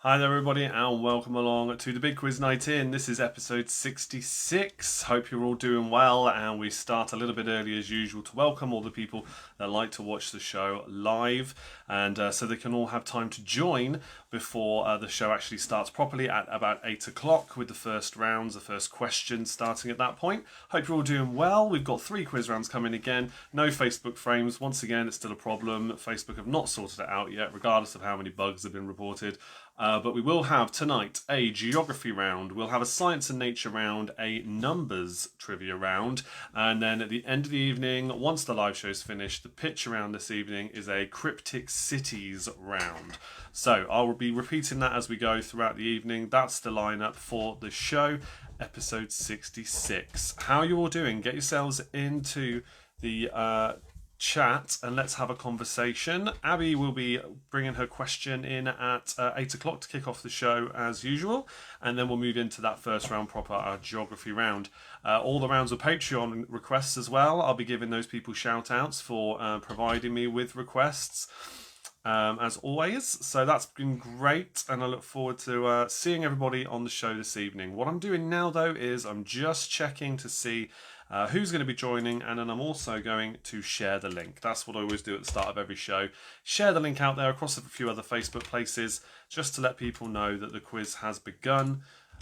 Hi there everybody and welcome along to the Big Quiz Night In. This is episode 66. Hope you're all doing well, and we start a little bit early as usual to welcome all the people that like to watch the show live, and so they can all have time to join before the show actually starts properly at about 8 o'clock with the first rounds, the first questions starting at that point. Hope you're all doing well. We've got 3 quiz rounds coming again. No Facebook frames. Once again, it's still a problem. Facebook have not sorted it out yet, regardless of how many bugs have been reported. But we will have tonight a geography round, we'll have a science and nature round, a numbers trivia round, and then at the end of the evening, once the live show's finished, the pitch around this evening is a cryptic cities round. So I'll be repeating that as we go throughout the evening. That's the lineup for the show, episode 66. How are you all doing? Get yourselves into the chat and let's have a conversation. Abby will be bringing her question in at 8 o'clock to kick off the show as usual, and then we'll move into that first round proper, our geography round. All the rounds are Patreon requests as well. I'll be giving those people shout outs for providing me with requests as always, so that's been great and I look forward to seeing everybody on the show this evening. What I'm doing now though is I'm just checking to see who's going to be joining, and then I'm also going to share the link. That's what I always do at the start of every show. Share the link out there across a few other Facebook places just to let people know that the quiz has begun.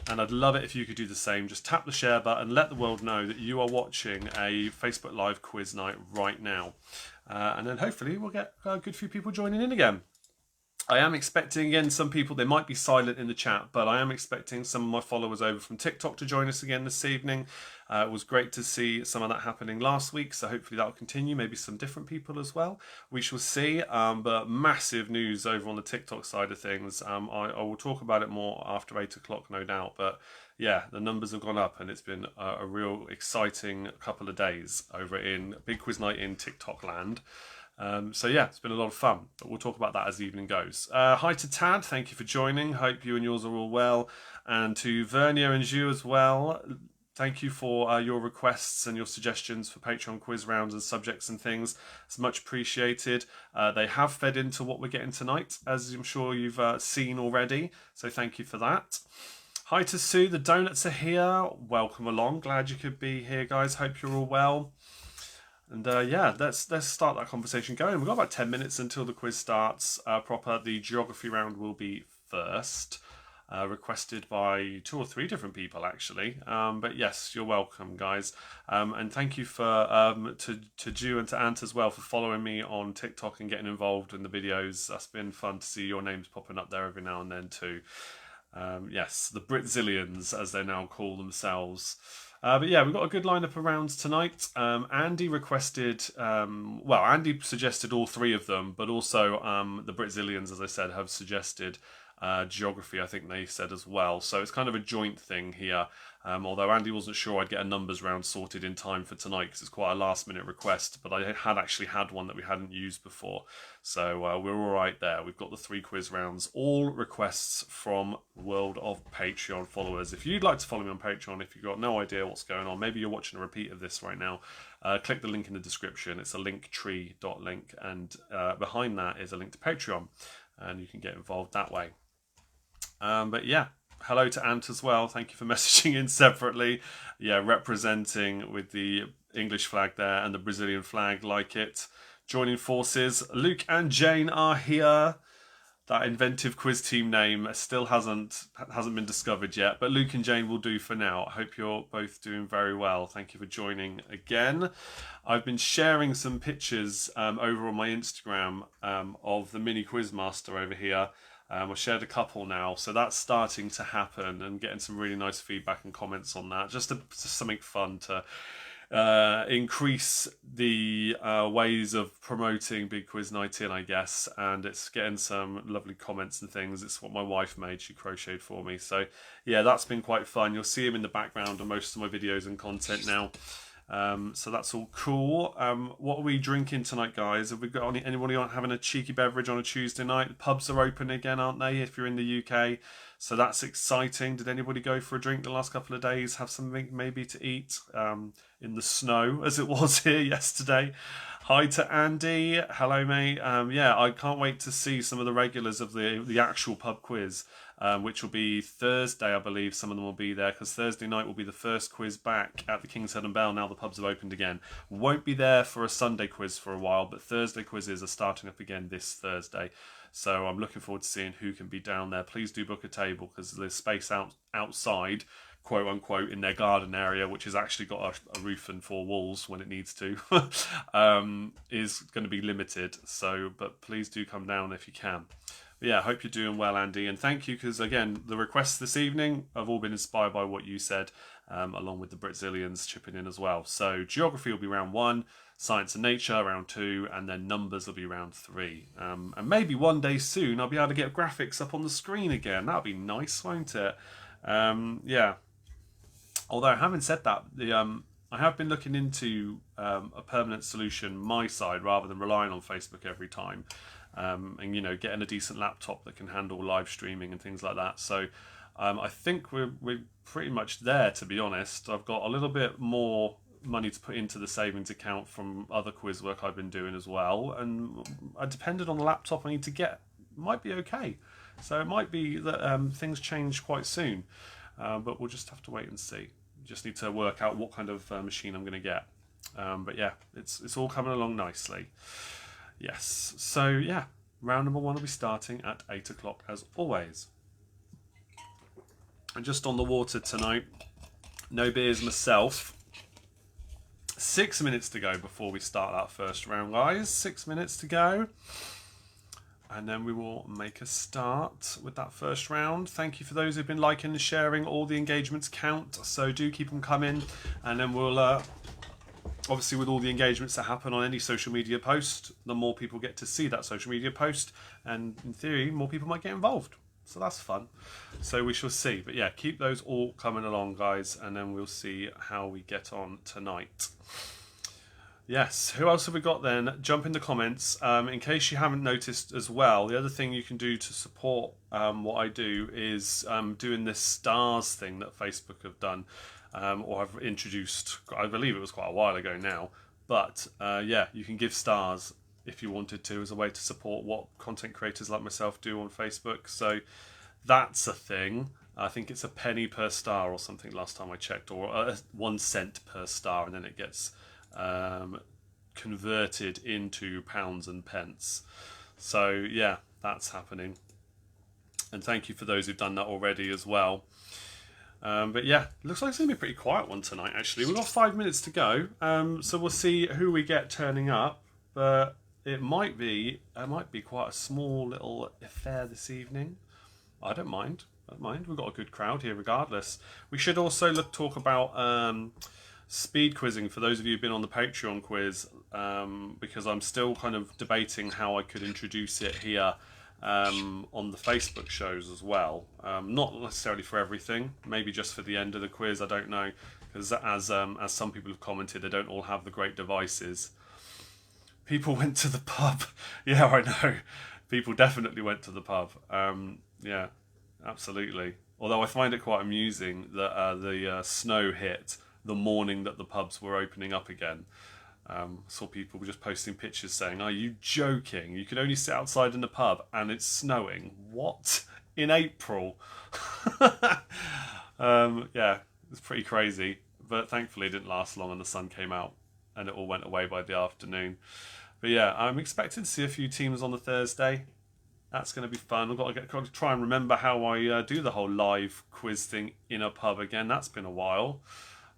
And I'd love it if you could do the same. Just tap the share button, let the world know that you are watching a Facebook Live quiz night right now. And then hopefully we'll get a good few people joining in again. I am expecting, again, some people, they might be silent in the chat, but I am expecting some of my followers over from TikTok to join us again this evening. It was great to see some of that happening last week, so hopefully that will continue, maybe some different people as well. We shall see, but massive news over on the TikTok side of things. I will talk about it more after 8 o'clock, no doubt, but yeah, the numbers have gone up and it's been a real exciting couple of days over in Big Quiz Night in TikTok land. So yeah, it's been a lot of fun, but we'll talk about that as the evening goes. Hi to Tad, thank you for joining. Hope you and yours are all well. And to Vernier and Ju as well, thank you for your requests and your suggestions for Patreon quiz rounds and subjects and things. It's much appreciated. They have fed into what we're getting tonight, as I'm sure you've seen already. So thank you for that. Hi to Sue, the donuts are here. Welcome along. Glad you could be here, guys. Hope you're all well. And yeah, let's start that conversation going. We've got about 10 minutes until the quiz starts proper. The geography round will be first, requested by 2 or 3 different people actually. But yes, you're welcome, guys. And thank you for to Ju and to Ant as well for following me on TikTok and getting involved in the videos. That's been fun to see your names popping up there every now and then too. Yes, the Britzillians, as they now call themselves. But yeah, we've got a good lineup of rounds tonight. Andy requested, Andy suggested all 3 of them, but also the Britzillians, as I said, have suggested geography, I think they said as well. So it's kind of a joint thing here. Although Andy wasn't sure I'd get a numbers round sorted in time for tonight because it's quite a last minute request, but I had actually had one that we hadn't used before. So we're all right there. We've got the 3 quiz rounds, all requests from the world of Patreon followers. If you'd like to follow me on Patreon, if you've got no idea what's going on, maybe you're watching a repeat of this right now, click the link in the description. It's a linktree.link, and behind that is a link to Patreon, and you can get involved that way. But yeah, hello to Ant as well. Thank you for messaging in separately. Yeah, representing with the English flag there and the Brazilian flag, like it. Joining forces. Luke and Jane are here. That inventive quiz team name still hasn't been discovered yet, but Luke and Jane will do for now. I hope you're both doing very well. Thank you for joining again. I've been sharing some pictures over on my Instagram of the mini quizmaster over here. I've shared a couple now, so that's starting to happen and getting some really nice feedback and comments on that. Just something fun to increase the ways of promoting Big Quiz Night In, I guess, and it's getting some lovely comments and things. It's what my wife made, she crocheted for me, so yeah, that's been quite fun. You'll see him in the background of most of my videos and content now. So that's all cool. What are we drinking tonight, guys? Have we got anybody having a cheeky beverage on a Tuesday night? The pubs are open again, aren't they, if you're in the UK? So that's exciting. Did anybody go for a drink the last couple of days? Have something maybe to eat in the snow, as it was here yesterday? Hi to Andy. Hello, mate. Yeah, I can't wait to see some of the regulars of the actual pub quiz, which will be Thursday, I believe. Some of them will be there because Thursday night will be the first quiz back at the King's Head and Bell. Now the pubs have opened again. Won't be there for a Sunday quiz for a while, but Thursday quizzes are starting up again this Thursday. So I'm looking forward to seeing who can be down there. Please do book a table because there's space outside, quote unquote, in their garden area, which has actually got a roof and 4 walls when it needs to, is going to be limited. So, but please do come down if you can. But yeah, I hope you're doing well, Andy, and thank you because again, the requests this evening have all been inspired by what you said, along with the Brazilians chipping in as well. So geography will be round 1, science and nature round 2, and then numbers will be round 3. And maybe one day soon I'll be able to get graphics up on the screen again. That'll be nice, won't it? Yeah. Although having said that, I have been looking into a permanent solution my side rather than relying on Facebook every time, and getting a decent laptop that can handle live streaming and things like that. So I think we're pretty much there, to be honest. I've got a little bit more money to put into the savings account from other quiz work I've been doing as well, and depending on the laptop I need to get, might be okay. So it might be that things change quite soon. But we'll just have to wait and see. Just need to work out what kind of machine I'm going to get. But yeah, it's all coming along nicely. Yes. So yeah, round number 1 will be starting at 8 o'clock as always. And just on the water tonight, no beers myself. 6 minutes to go before we start that first round, guys. 6 minutes to go. And then we will make a start with that first round. Thank you for those who've been liking and sharing. All the engagements count, so do keep them coming. And then we'll, obviously with all the engagements that happen on any social media post, the more people get to see that social media post. And in theory, more people might get involved. So that's fun. So we shall see. But yeah, keep those all coming along, guys. And then we'll see how we get on tonight. Yes, who else have we got then? Jump in the comments. In case you haven't noticed as well, the other thing you can do to support what I do is doing this stars thing that Facebook have done, or I've introduced, I believe it was quite a while ago now. But yeah, you can give stars if you wanted to as a way to support what content creators like myself do on Facebook. So that's a thing. I think it's a penny per star or something last time I checked, or 1 cent per star, and then it gets converted into pounds and pence. So yeah, that's happening, and thank you for those who've done that already as well. But yeah, looks like it's gonna be a pretty quiet one tonight. Actually, we've got 5 minutes to go, so we'll see who we get turning up. But it might be quite a small little affair this evening. I don't mind. We've got a good crowd here regardless. We should also talk about speed quizzing for those of you who've been on the Patreon quiz, because I'm still kind of debating how I could introduce it here on the Facebook shows as well. Not necessarily for everything, maybe just for the end of the quiz, I don't know, because as some people have commented, they don't all have the great devices. People went to the pub. Yeah, I know. People definitely went to the pub. Yeah, absolutely. Although I find it quite amusing that the snow hit the morning that the pubs were opening up again. Saw people just posting pictures saying, "Are you joking? You can only sit outside in the pub and it's snowing. What? In April?" Yeah, it's pretty crazy. But thankfully it didn't last long and the sun came out and it all went away by the afternoon. But yeah, I'm expecting to see a few teams on the Thursday. That's going to be fun. Got to try and remember how I do the whole live quiz thing in a pub again. That's been a while.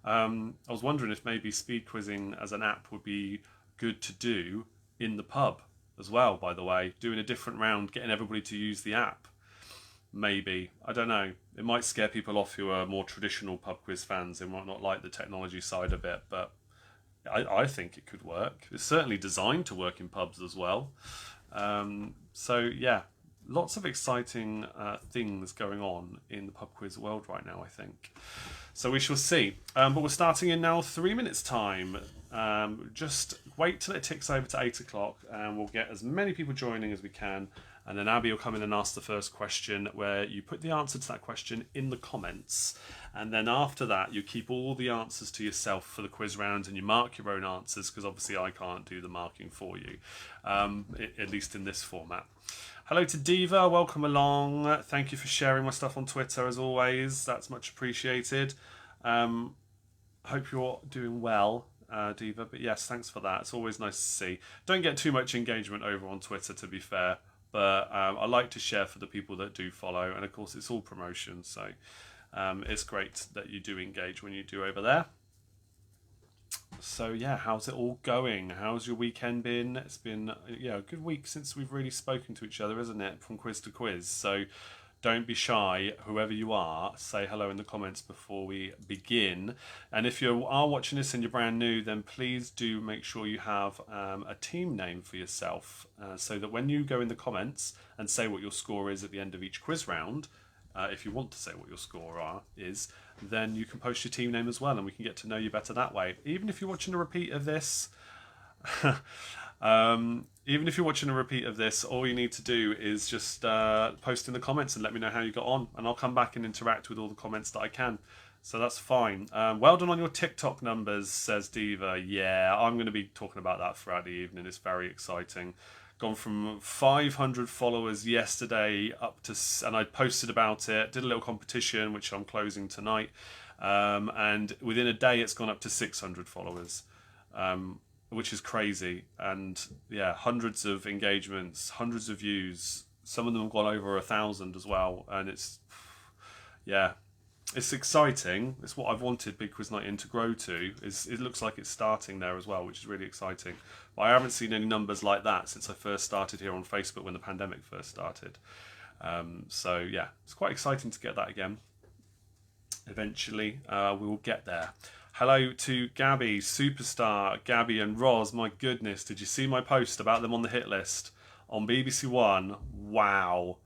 I was wondering if maybe speed quizzing as an app would be good to do in the pub as well, by the way. Doing a different round, getting everybody to use the app. Maybe. I don't know. It might scare people off who are more traditional pub quiz fans. They might not like the technology side of it, but I think it could work. It's certainly designed to work in pubs as well. So yeah, lots of exciting things going on in the pub quiz world right now, I think. So we shall see. But we're starting in now 3 minutes time. Just wait till it ticks over to 8 o'clock and we'll get as many people joining as we can. And then Abby will come in and ask the first question, where you put the answer to that question in the comments. And then after that, you keep all the answers to yourself for the quiz round, and you mark your own answers, because obviously I can't do the marking for you, at least in this format. Hello to Diva, welcome along. Thank you for sharing my stuff on Twitter as always. That's much appreciated. Hope you're doing well, Diva. But yes, thanks for that. It's always nice to see. Don't get too much engagement over on Twitter, to be fair. But I like to share for the people that do follow. And of course, it's all promotion. So it's great that you do engage when you do over there. So yeah, how's it all going? How's your weekend been? It's been a good week since we've really spoken to each other, isn't it? From quiz to quiz. So don't be shy, whoever you are, say hello in the comments before we begin. And if you are watching this and you're brand new, then please do make sure you have a team name for yourself, so that when you go in the comments and say what your score is at the end of each quiz round, if you want to say what your score is, then you can post your team name as well, and we can get to know you better that way. Even if you're watching a repeat of this, all you need to do is just post in the comments and let me know how you got on, and I'll come back and interact with all the comments that I can. So that's fine. Well done on your TikTok numbers, says Diva. Yeah, I'm going to be talking about that throughout the evening. It's very exciting. Gone from 500 followers yesterday up to, and I posted about it, did a little competition, which I'm closing tonight. And within a day, it's gone up to 600 followers, which is crazy. And yeah, hundreds of engagements, hundreds of views. Some of them have gone over 1,000 as well. And it's exciting. It's what I've wanted Big Quiz Night In to grow to. It looks like it's starting there as well, which is really exciting. But I haven't seen any numbers like that since I first started here on Facebook when the pandemic first started. So yeah, it's quite exciting to get that again. Eventually, we will get there. Hello to Gabby, Superstar, Gabby and Roz. My goodness, did you see my post about them on the hit list on BBC One? Wow.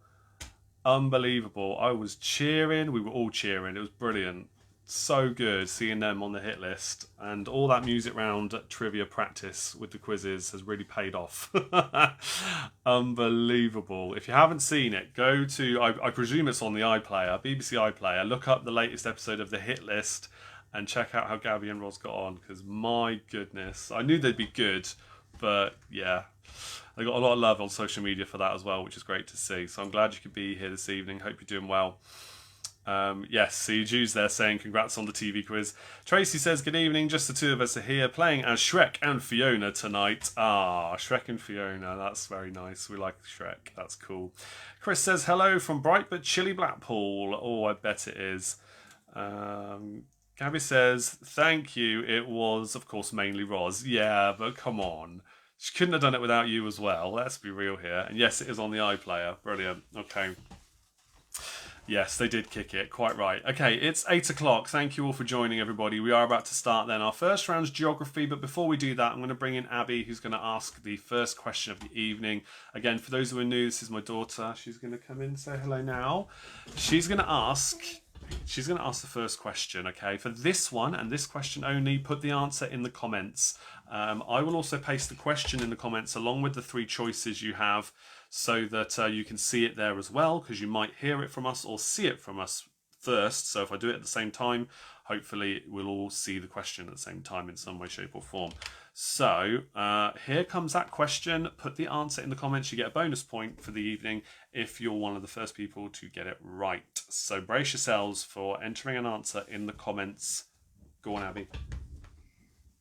Unbelievable. I was cheering. We were all cheering. It was brilliant. So good seeing them on the hit list. And all that music round trivia practice with the quizzes has really paid off. Unbelievable. If you haven't seen it, go to, I presume it's on the iPlayer, BBC iPlayer. Look up the latest episode of the hit list and check out how Gabby and Roz got on. Because my goodness, I knew they'd be good. But yeah, I got a lot of love on social media for that as well, which is great to see. So I'm glad you could be here this evening. Hope you're doing well. Yes, see Jude's there saying congrats on the TV quiz. Tracy says good evening, just the two of us are here playing as Shrek and Fiona tonight. Ah, Shrek and Fiona, that's very nice. We like Shrek, that's cool. Chris says hello from bright but chilly Blackpool. Oh, I bet it is. Gabby says thank you, it was of course mainly Roz. Yeah, but come on. She couldn't have done it without you as well. Let's be real here. And yes, it is on the iPlayer. Brilliant. Okay. Yes, they did kick it. Quite right. Okay, it's 8 o'clock. Thank you all for joining, everybody. We are about to start then our first round's geography. But before we do that, I'm going to bring in Abby, who's going to ask the first question of the evening. Again, for those who are new, this is my daughter. She's going to come in and say hello now. She's going to ask the first question, okay? For this one and this question only, put the answer in the comments. I will also paste the question in the comments along with the three choices you have so that you can see it there as well, because you might hear it from us or see it from us first. So if I do it at the same time, hopefully we'll all see the question at the same time in some way, shape or form. So here comes that question. Put the answer in the comments. You get a bonus point for the evening if you're one of the first people to get it right. So brace yourselves for entering an answer in the comments. Go on, Abby.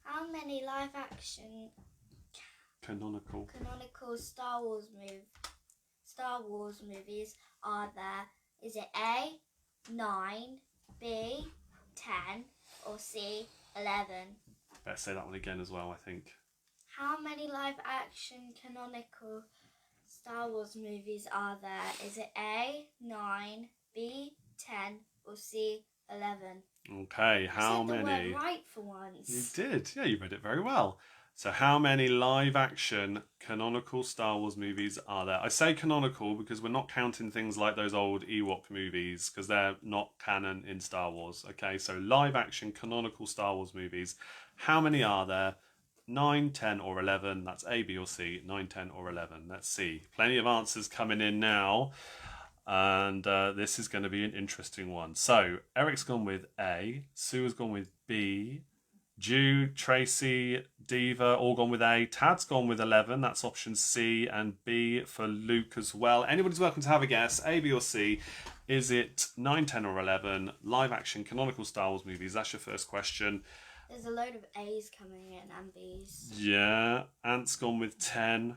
How many live-action Canonical Star Wars movies are there? Is it A, 9, B, 10, or C, 11? Better say that one again as well, I think. How many live-action canonical Star Wars movies are there? Is it A, 9, B, 10, or C, 11? Okay, how many? You said the word right for once. You did. Yeah, you read it very well. So how many live-action canonical Star Wars movies are there? I say canonical because we're not counting things like those old Ewok movies because they're not canon in Star Wars. Okay, so live-action canonical Star Wars movies. How many are there? 9, 10 or 11. That's A, B or C, 9, 10 or 11. Let's see. Plenty of answers coming in now. And this is going to be an interesting one. So Eric's gone with A, Sue has gone with B, Jude, Tracy, Diva, all gone with A. Tad's gone with 11. That's option C, and B for Luke as well. Anybody's welcome to have a guess. A, B or C. Is it 9, 10 or 11? Live action canonical Star Wars movies. That's your first question. There's a load of A's coming in and B's. Yeah. Ant's gone with 10.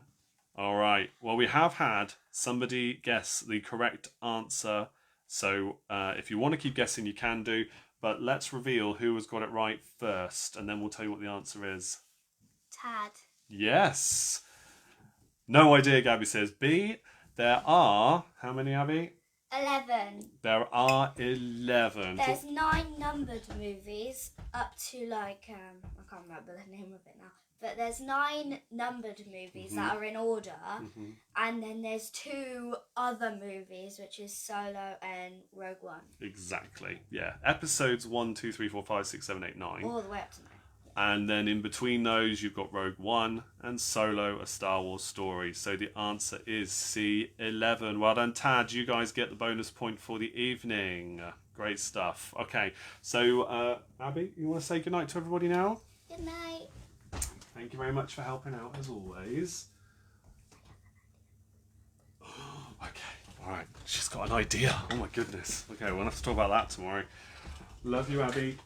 All right. Well, we have had somebody guess the correct answer. So if you want to keep guessing, you can do. But let's reveal who has got it right first, and then we'll tell you what the answer is. Tad. Yes. No idea, Gabby says. B, there are... How many, Abby? 11. There are 11. There's 9 numbered movies up to I can't remember the name of it now. But there's 9 numbered movies that are in order, and then there's 2 other movies, which is Solo and Rogue One. Exactly, yeah. Episodes 1, 2, 3, 4, 5, 6, 7, 8, 9. All the way up to 9. And then in between those, you've got Rogue One and Solo, a Star Wars story. So the answer is C, 11. Well done, Tad. You guys get the bonus point for the evening. Great stuff. Okay, so Abby, you want to say goodnight to everybody now? Good night. Thank you very much for helping out, as always. Okay, all right. She's got an idea. Oh, my goodness. Okay, we'll have to talk about that tomorrow. Love you, Abby.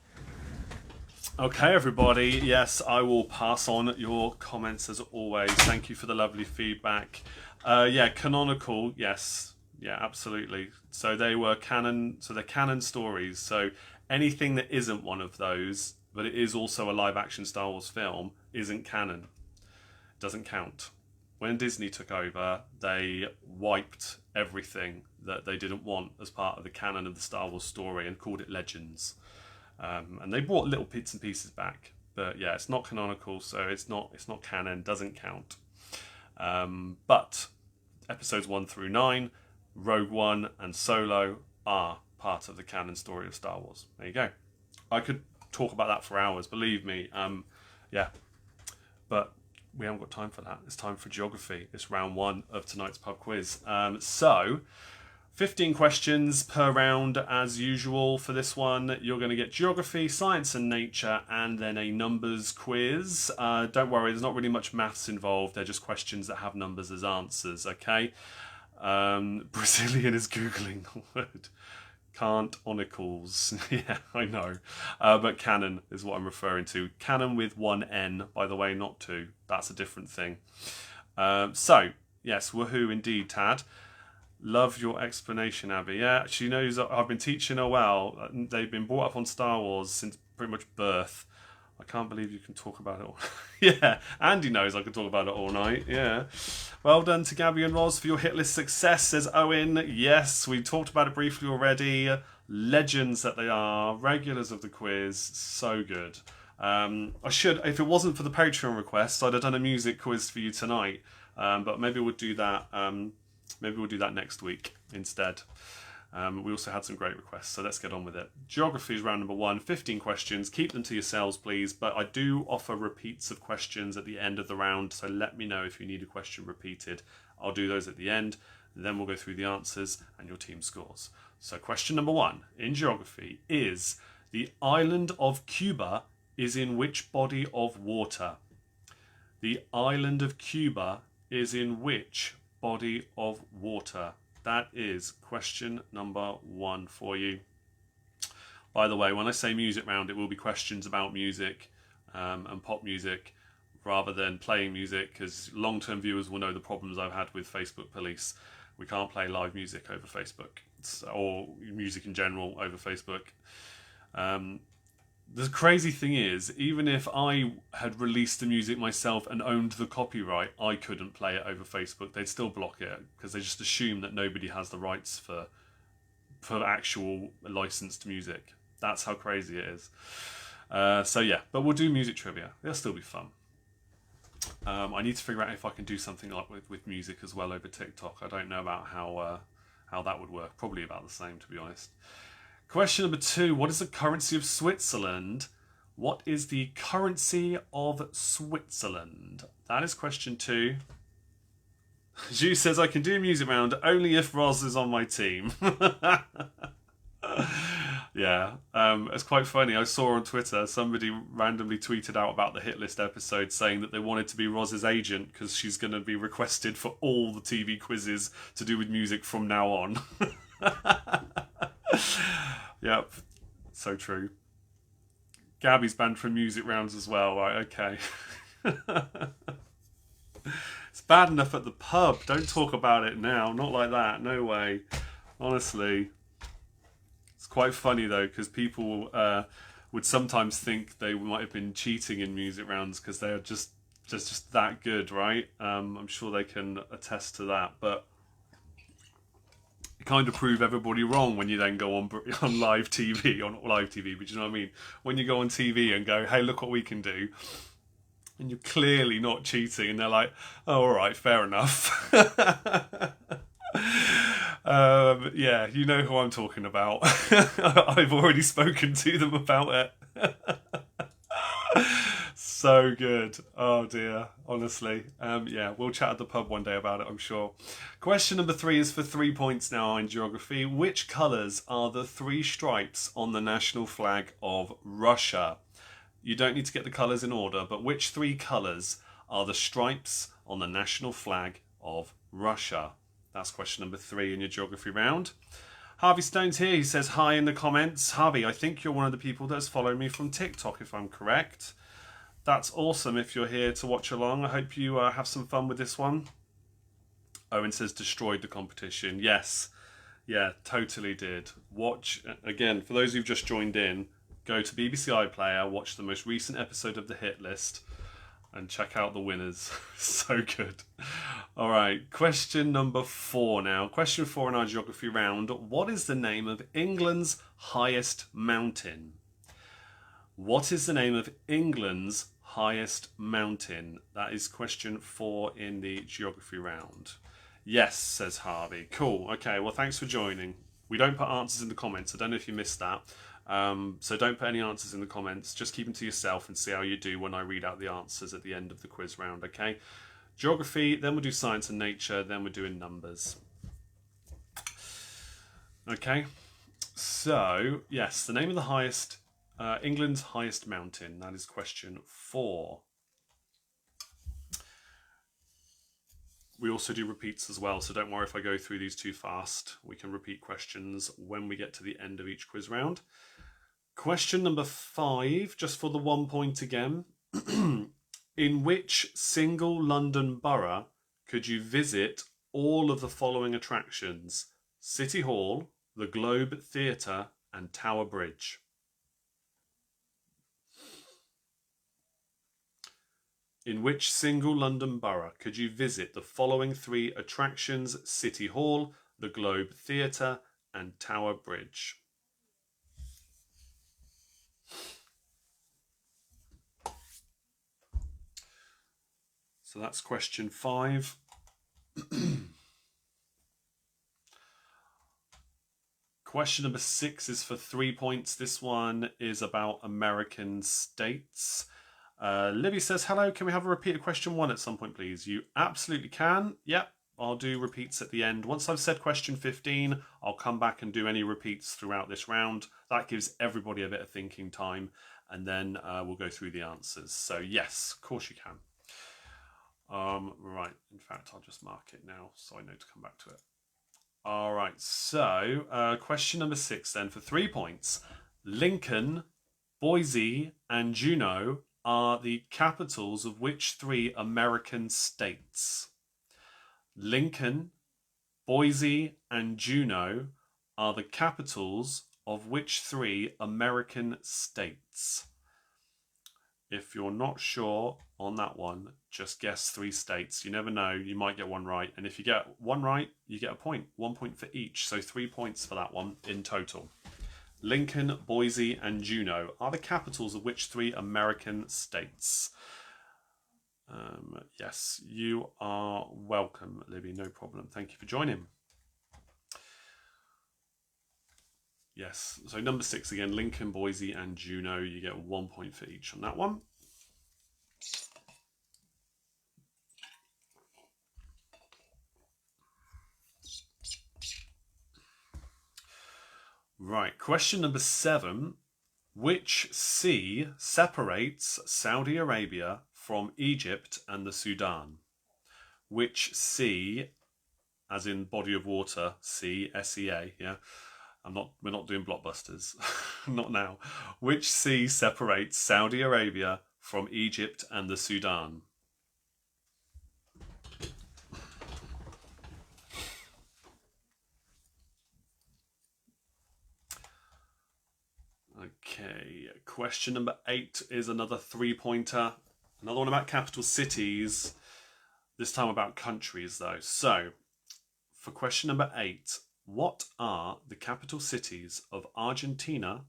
Okay, everybody. Yes, I will pass on your comments, as always. Thank you for the lovely feedback. Yeah, canonical, yes. Yeah, absolutely. So they were canon. So they're canon stories. So anything that isn't one of those, but it is also a live-action Star Wars film, isn't canon. Doesn't count. When Disney took over, they wiped everything that they didn't want as part of the canon of the Star Wars story and called it Legends. And they brought little bits and pieces back. But yeah, it's not canonical, so it's not canon, doesn't count. But episodes 1 through 9, Rogue One and Solo are part of the canon story of Star Wars. There you go. I could talk about that for hours, believe me. Yeah, but we haven't got time for that. It's time for geography. It's round 1 of tonight's pub quiz. So 15 questions per round as usual for this one. You're going to get geography, science and nature, and then a numbers quiz. Don't worry, there's not really much maths involved. They're just questions that have numbers as answers, okay? Brazilian is Googling the word. Can't onicles. Yeah, I know. But canon is what I'm referring to. Canon with 1 N, by the way, not 2. That's a different thing. So, yes, woohoo indeed, Tad. Love your explanation, Abby. Yeah, she knows I've been teaching her well. They've been brought up on Star Wars since pretty much birth. I can't believe you can talk about it all. Yeah, Andy knows I can talk about it all night. Yeah. Well done to Gabby and Roz for your hit list success, says Owen. Yes, we talked about it briefly already. Legends that they are. Regulars of the quiz. So good. I should, if it wasn't for the Patreon request, I'd have done a music quiz for you tonight. But maybe we'll do that. Maybe we'll do that next week instead. We also had some great requests, so let's get on with it. Geography is round number 1, 15 questions. Keep them to yourselves, please, but I do offer repeats of questions at the end of the round, so let me know if you need a question repeated. I'll do those at the end, then we'll go through the answers and your team scores. So question number 1 in geography is, the island of Cuba is in which body of water? The island of Cuba is in which body of water? That is question number 1 for you. By the way, when I say music round, it will be questions about music and pop music rather than playing music, because long-term viewers will know the problems I've had with Facebook police. We can't play live music over Facebook, or music in general over Facebook. The crazy thing is, even if I had released the music myself and owned the copyright, I couldn't play it over Facebook. They'd still block it because they just assume that nobody has the rights for actual licensed music. That's how crazy it is. So yeah, but we'll do music trivia. It'll still be fun. I need to figure out if I can do something like with music as well over TikTok. I don't know about how that would work. Probably about the same, to be honest. Question number 2. What is the currency of Switzerland? What is the currency of Switzerland? That is question 2. Ju says, I can do a music round only if Roz is on my team. Yeah, it's quite funny. I saw on Twitter somebody randomly tweeted out about the hit list episode saying that they wanted to be Roz's agent because she's going to be requested for all the TV quizzes to do with music from now on. Yep, so true. Gabby's banned from music rounds as well, right? Okay. It's bad enough at the pub. Don't talk about it now. Not like that. No way. Honestly. It's quite funny though, because people would sometimes think they might have been cheating in music rounds because they're just that good, right? I'm sure they can attest to that, but you kind of prove everybody wrong when you then go on live TV, or not live TV, but you know what I mean? When you go on TV and go, hey, look what we can do, and you're clearly not cheating, and they're like, oh, all right, fair enough. Yeah, you know who I'm talking about. I've already spoken to them about it. So good. Oh dear, honestly. Yeah, we'll chat at the pub one day about it, I'm sure. Question number 3 is for 3 points now in geography. Which colours are the 3 stripes on the national flag of Russia? You don't need to get the colours in order, but which 3 colours are the stripes on the national flag of Russia? That's question number 3 in your geography round. Harvey Stone's here. He says hi in the comments. Harvey, I think you're one of the people that's following me from TikTok, if I'm correct. That's awesome if you're here to watch along. I hope you have some fun with this one. Owen says destroyed the competition. Yes. Yeah, totally did. Watch, again, for those who've just joined in, go to BBC iPlayer, watch the most recent episode of the hit list, and check out the winners. So good. All right, question number 4 now. Question 4 in our geography round. What is the name of England's highest mountain? What is the name of England's highest mountain? That is question 4 in the geography round. Yes, says Harvey. Cool. Okay, well, thanks for joining. We don't put answers in the comments. I don't know if you missed that. So don't put any answers in the comments. Just keep them to yourself and see how you do when I read out the answers at the end of the quiz round, okay? Geography, then we'll do science and nature, then we're doing numbers. Okay, so, yes, the name of the highest, England's highest mountain. That is question 4. We also do repeats as well, so don't worry if I go through these too fast. We can repeat questions when we get to the end of each quiz round. Question number 5, just for the 1 point again. In which single London borough could you visit all of the following attractions? City Hall, the Globe Theatre, and Tower Bridge. In which single London borough could you visit the following 3 attractions? City Hall, the Globe Theatre, and Tower Bridge. So that's question 5. Question number 6 is for 3 points. This one is about American states. Libby says, hello, can we have a repeat of question 1 at some point, please? You absolutely can. Yep, I'll do repeats at the end. Once I've said question 15, I'll come back and do any repeats throughout this round. That gives everybody a bit of thinking time, and then we'll go through the answers. So yes, of course you can. Right, in fact, I'll just mark it now so I know to come back to it. All right, so question number 6 then for 3 points. Lincoln, Boise, and Juneau are the capitals of which 3 American states? Lincoln, Boise, and Juneau are the capitals of which 3 American states? If you're not sure on that one, just guess 3 states. You never know, you might get one right. And if you get one right, you get a point. 1 point for each. So 3 points for that one in total. Lincoln, Boise, and Juneau are the capitals of which 3 American states? Yes, you are welcome, Libby. No problem. Thank you for joining. Yes. So number 6 again, Lincoln, Boise, and Juneau. You get 1 point for each on that one. Right. Question number 7. Which sea separates Saudi Arabia from Egypt and the Sudan? Which sea, as in body of water, sea, S-E-A, yeah? We're not doing blockbusters. Not now. Which sea separates Saudi Arabia from Egypt and the Sudan? Okay, question number 8 is another 3-pointer. Another one about capital cities. This time about countries, though. So, for question number 8, what are the capital cities of Argentina,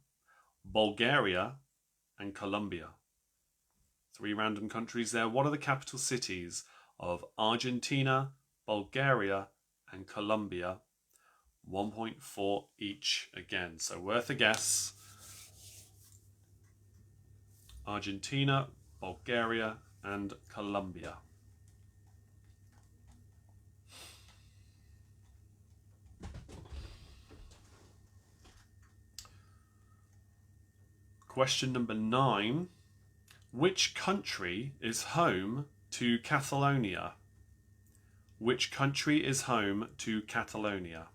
Bulgaria, and Colombia? 3 random countries there. What are the capital cities of Argentina, Bulgaria, and Colombia? 1 point for each again. So worth a guess. Argentina, Bulgaria, and Colombia. Question number 9. Which country is home to Catalonia? Which country is home to Catalonia?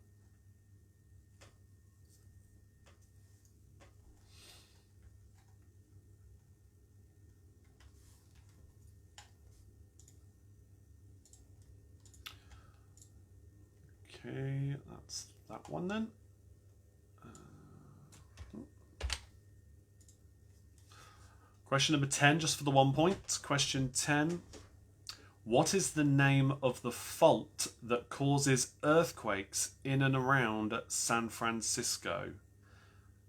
Okay, that's that one then. Question number 10, just for the 1 point. Question 10. What is the name of the fault that causes earthquakes in and around San Francisco?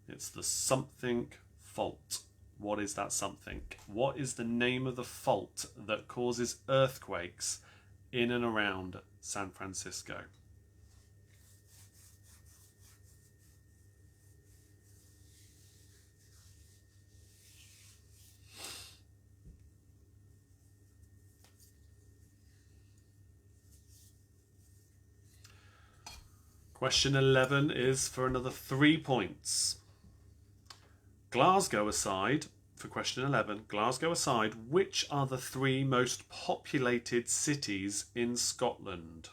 It's the something fault. What is that something? What is the name of the fault that causes earthquakes in and around San Francisco? Question 11 is for another 3 points. Glasgow aside, for question 11, Glasgow aside, which are the 3 most populated cities in Scotland?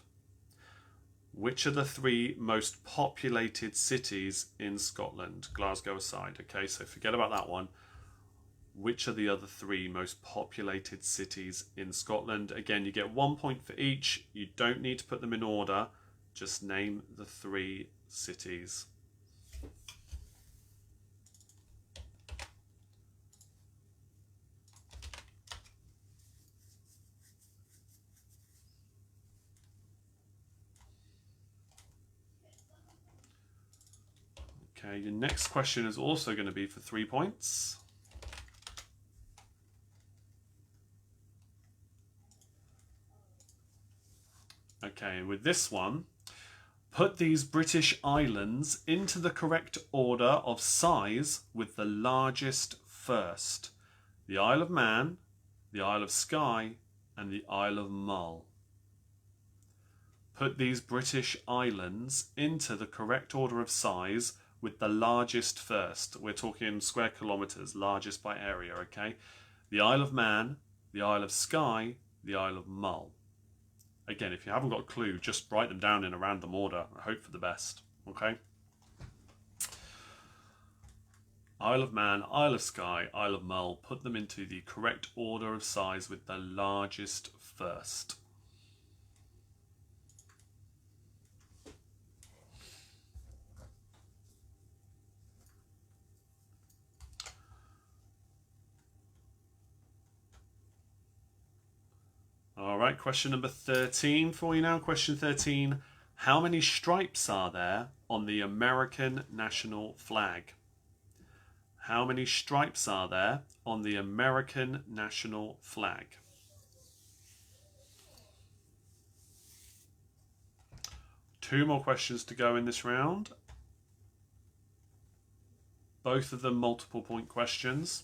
Which are the 3 most populated cities in Scotland? Glasgow aside. Okay, so forget about that one. Which are the other 3 most populated cities in Scotland? Again, you get 1 point for each. You don't need to put them in order. Just name the 3 cities. Okay, your next question is also going to be for 3 points. Okay, and with this one, put these British islands into the correct order of size with the largest first. The Isle of Man, the Isle of Skye, and the Isle of Mull. Put these British islands into the correct order of size with the largest first. We're talking square kilometres, largest by area, okay? The Isle of Man, the Isle of Skye, the Isle of Mull. Again, if you haven't got a clue, just write them down in a random order and hope for the best, okay? Isle of Man, Isle of Skye, Isle of Mull, put them into the correct order of size with the largest first. All right, question number 13 for you now. Question 13. How many stripes are there on the American national flag? How many stripes are there on the American national flag? Two more questions to go in this round. both of them multiple point questions.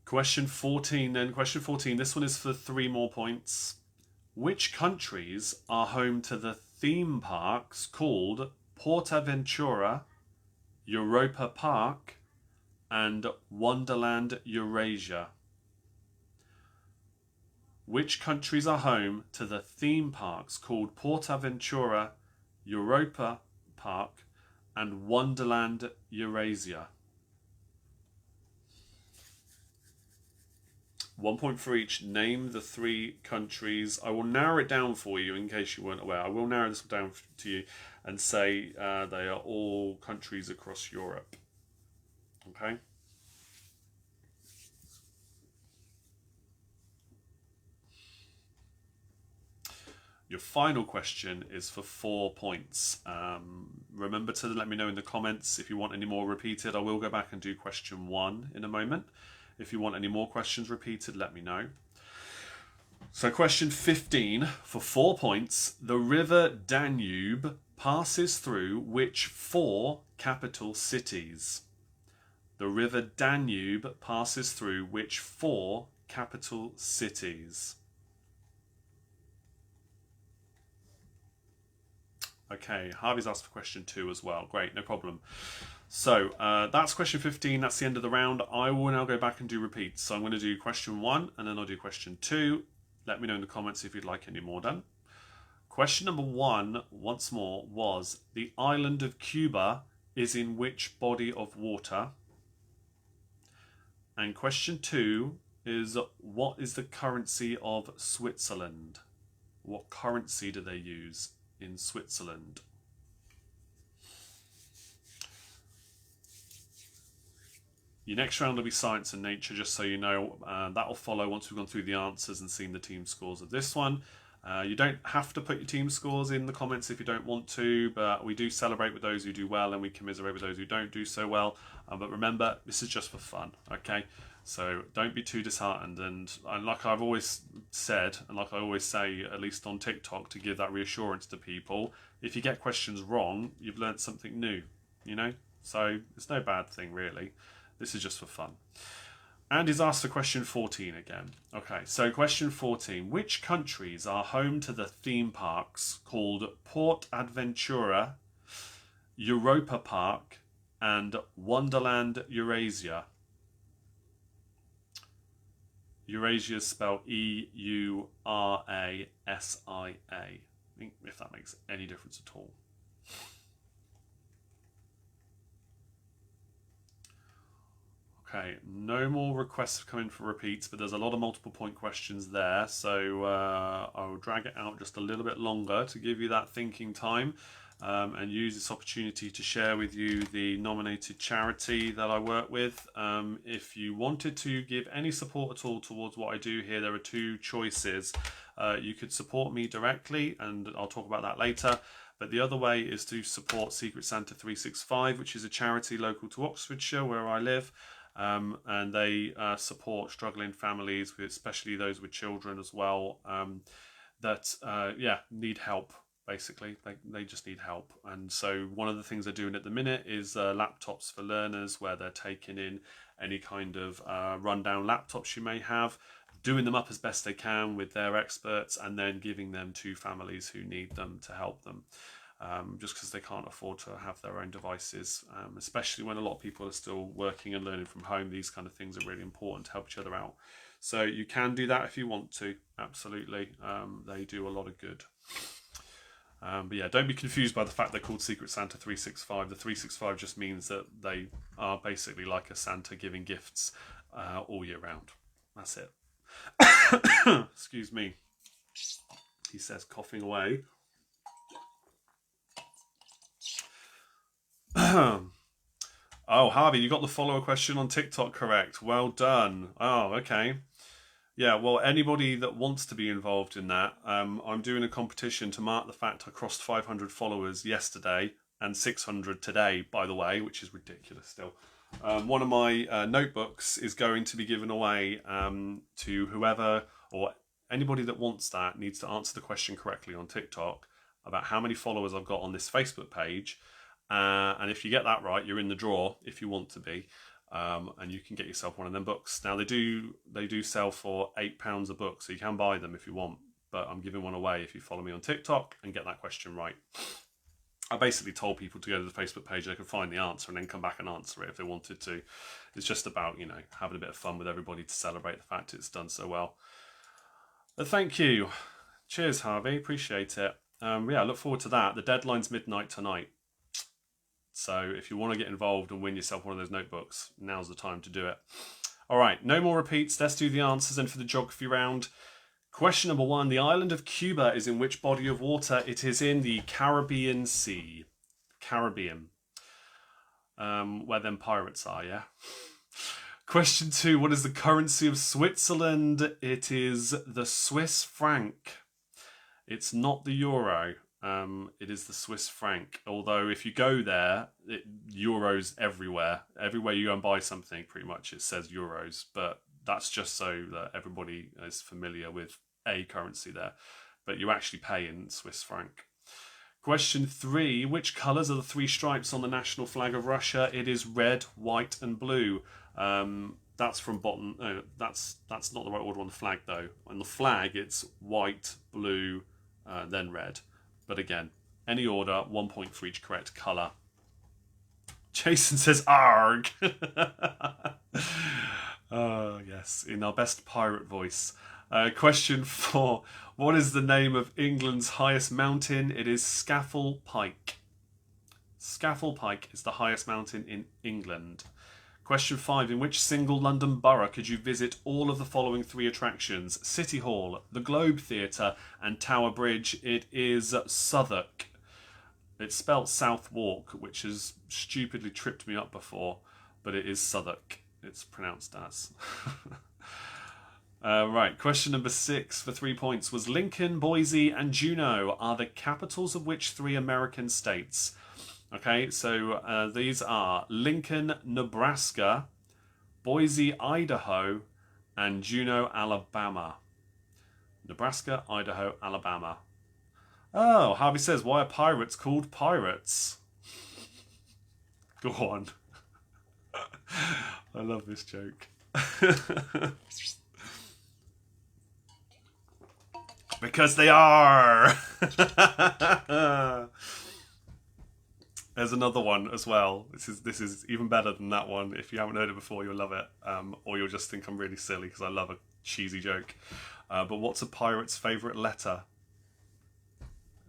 Question 14 then. Question 14, this one is for 3 more points. Which countries are home to the theme parks called Portaventura, Europa Park, and Wonderland Eurasia? Which countries are home to the theme parks called Portaventura, Europa Park, and Wonderland Eurasia? 1 point for each. Name the 3 countries. I will narrow it down for you in case you weren't aware. I will narrow this down to you and say they are all countries across Europe. Okay? Your final question is for 4 points. Remember to let me know in the comments if you want any more repeated. I will go back and do question 1 in a moment. If you want any more questions repeated, let me know. So question 15 for 4 points. The river Danube passes through which 4 capital cities? The river Danube passes through which 4 capital cities? Okay, Harvey's asked for question 2 as well. Great, no problem. So that's question 15. That's the end of the round. I will now go back and do repeats. So I'm going to do question 1 and then I'll do question 2. Let me know in the comments if you'd like any more done. Question number 1, once more, was the island of Cuba is in which body of water? And question 2 is what is the currency of Switzerland? What currency do they use in Switzerland? Your next round will be science and nature, just so you know. That will follow once we've gone through the answers and seen the team scores of this one. You don't have to put your team scores in the comments if you don't want to, but we do celebrate with those who do well and we commiserate with those who don't do so well. But remember, this is just for fun, okay? So don't be too disheartened. And like I've always said, and like I always say, at least on TikTok, to give that reassurance to people, if you get questions wrong, you've learned something new, you know? So it's no bad thing, really. This is just for fun. Andy's asked for question 14 again. Okay, so question 14. Which countries are home to the theme parks called Port Aventura, Europa Park, and Wonderland Eurasia? Eurasia is spelled E-U-R-A-S-I-A. If that makes any difference at all. Okay, no more requests have come in for repeats, but there's a lot of multiple point questions there, so I will drag it out just a little bit longer to give you that thinking time and use this opportunity to share with you the nominated charity that I work with. If you wanted to give any support at all towards what I do here, there are 2 choices. You could support me directly, and I'll talk about that later. But the other way is to support Secret Santa 365, which is a charity local to Oxfordshire, where I live. And they support struggling families, especially those with children as well, that need help. Basically, they just need help. And so one of the things they're doing at the minute is laptops for learners, where they're taking in any kind of rundown laptops you may have, doing them up as best they can with their experts, and then giving them to families who need them to help them. Just because they can't afford to have their own devices, especially when a lot of people are still working and learning from home. These kind of things are really important to help each other out. So you can do that if you want to, absolutely. They do a lot of good. But yeah, don't be confused by the fact they're called Secret Santa 365. The 365 just means that they are basically like a Santa giving gifts all year round. That's it. Excuse me. He says, coughing away. Oh, Harvey, you got the follower question on TikTok correct. Well done. Oh, okay. Yeah, well, anybody that wants to be involved in that, I'm doing a competition to mark the fact I crossed 500 followers yesterday and 600 today, by the way, which is ridiculous still. One of my notebooks is going to be given away to whoever or anybody that wants that needs to answer the question correctly on TikTok about how many followers I've got on this Facebook page. And if you get that right, you're in the draw if you want to be. And you can get yourself one of them books. Now they do sell for £8 a book, so you can buy them if you want. But I'm giving one away if you follow me on TikTok and get that question right. I basically told people to go to the Facebook page, they could find the answer and then come back and answer it if they wanted to. It's just about, having a bit of fun with everybody to celebrate the fact it's done so well. But thank you. Cheers, Harvey. Appreciate it. I look forward to that. The deadline's midnight tonight. So if you want to get involved and win yourself one of those notebooks, now's the time to do it. All right, no more repeats. Let's do the answers in for the geography round. Question number 1. The island of Cuba is in which body of water? It is in the Caribbean Sea. Caribbean. Where them pirates are, yeah? Question 2. What is the currency of Switzerland? It is the Swiss franc. It's not the euro. It is the Swiss franc. Although if you go there, euros everywhere. Everywhere you go and buy something, pretty much it says euros. But that's just so that everybody is familiar with a currency there. But you actually pay in Swiss franc. Question 3. Which colours are the 3 stripes on the national flag of Russia? It is red, white and blue. That's from bottom. No, that's not the right order on the flag though. On the flag it's white, blue, then red. But again, any order, 1 point for each correct colour. Jason says arg. Oh yes, in our best pirate voice. Question 4. What is the name of England's highest mountain? It is Scafell Pike. Scafell Pike is the highest mountain in England. Question 5. In which single London borough could you visit all of the following 3 attractions? City Hall, the Globe Theatre and Tower Bridge. It is Southwark. It's spelt Southwark, which has stupidly tripped me up before, but it is Southwark. It's pronounced as. Right, question number 6 for 3 points was Lincoln, Boise and Juneau are the capitals of which 3 American states? Okay, so these are Lincoln, Nebraska, Boise, Idaho, and Juneau, Alabama. Nebraska, Idaho, Alabama. Oh, Harvey says, why are pirates called pirates? Go on. I love this joke. Because they are! There's another one as well. This is even better than that one. If you haven't heard it before, you'll love it. Or you'll just think I'm really silly because I love a cheesy joke. But what's a pirate's favourite letter?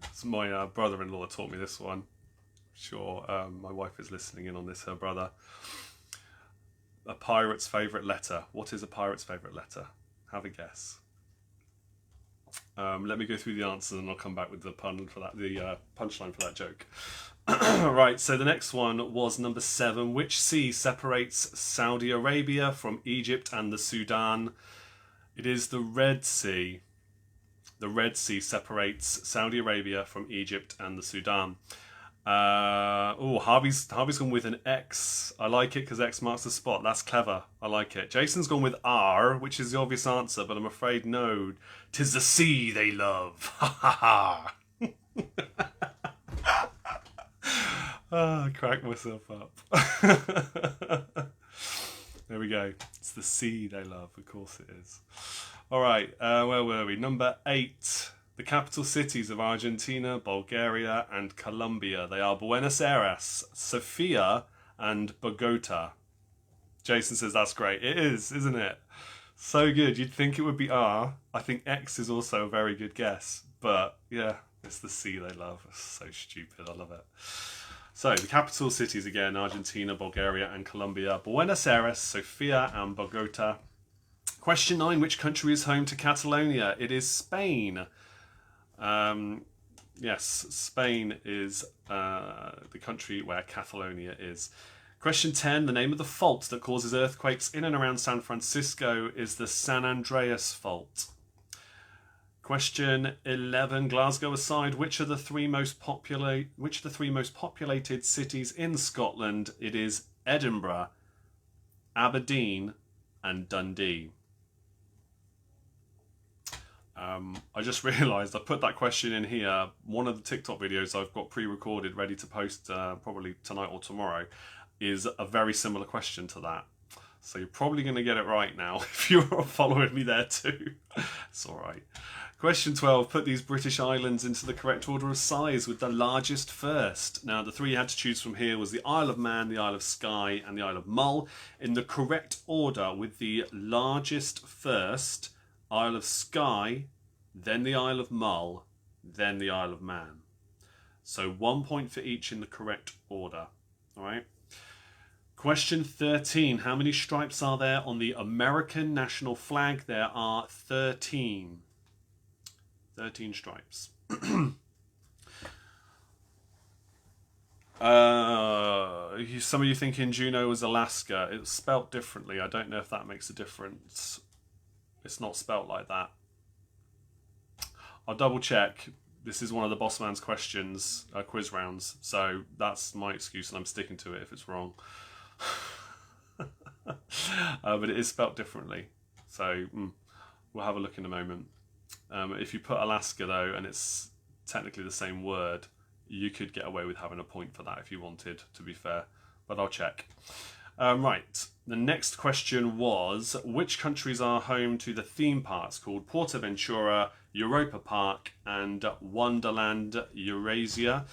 It's my brother-in-law taught me this one. Sure, my wife is listening in on this, her brother. A pirate's favourite letter. What is a pirate's favourite letter? Have a guess. Let me go through the answers and I'll come back with the pun for that, the punchline for that joke. Right, so the next one was number 7. Which sea separates Saudi Arabia from Egypt and the Sudan? It is the Red Sea. The Red Sea separates Saudi Arabia from Egypt and the Sudan. Harvey's gone with an X. I like it because X marks the spot. That's clever. I like it. Jason's gone with R, which is the obvious answer, but I'm afraid no. 'Tis the sea they love. Ha ha ha. I cracked myself up. There we go. It's the sea they love. Of course it is. All right. Where were we? Number 8. The capital cities of Argentina, Bulgaria, and Colombia. They are Buenos Aires, Sofia, and Bogota. Jason says that's great. It is, isn't it? So good. You'd think it would be R. I think X is also a very good guess. But yeah, it's the sea they love. It's so stupid. I love it. So the capital cities again, Argentina, Bulgaria, and Colombia. Buenos Aires, Sofia, and Bogota. Question 9. Which country is home to Catalonia? It is Spain. Yes, Spain is the country where Catalonia is. Question 10. The name of the fault that causes earthquakes in and around San Francisco is the San Andreas Fault. Question 11. Glasgow aside, which are the 3 most populated cities in Scotland? It is Edinburgh, Aberdeen, and Dundee. I just realised I put that question in here. One of the TikTok videos I've got pre-recorded ready to post probably tonight or tomorrow is a very similar question to that. So you're probably going to get it right now if you're following me there too. It's all right. Question 12. Put these British islands into the correct order of size with the largest first. Now, the three you had to choose from here was the Isle of Man, the Isle of Skye and the Isle of Mull. In the correct order with the largest first, Isle of Skye, then the Isle of Mull, then the Isle of Man. So 1 point for each in the correct order. All right. Question 13. How many stripes are there on the American national flag? There are 13. 13 stripes. Some of you thinking Juneau was Alaska. It's spelt differently. I don't know if that makes a difference. It's not spelt like that. I'll double check. This is one of the boss man's questions, quiz rounds. So that's my excuse and I'm sticking to it if it's wrong. But it is spelt differently. So we'll have a look in a moment. If you put Alaska though, and it's technically the same word, you could get away with having a point for that if you wanted, to be fair. But I'll check. Right, the next question was, which countries are home to the theme parks called Portaventura, Europa Park and Wonderland Eurasia?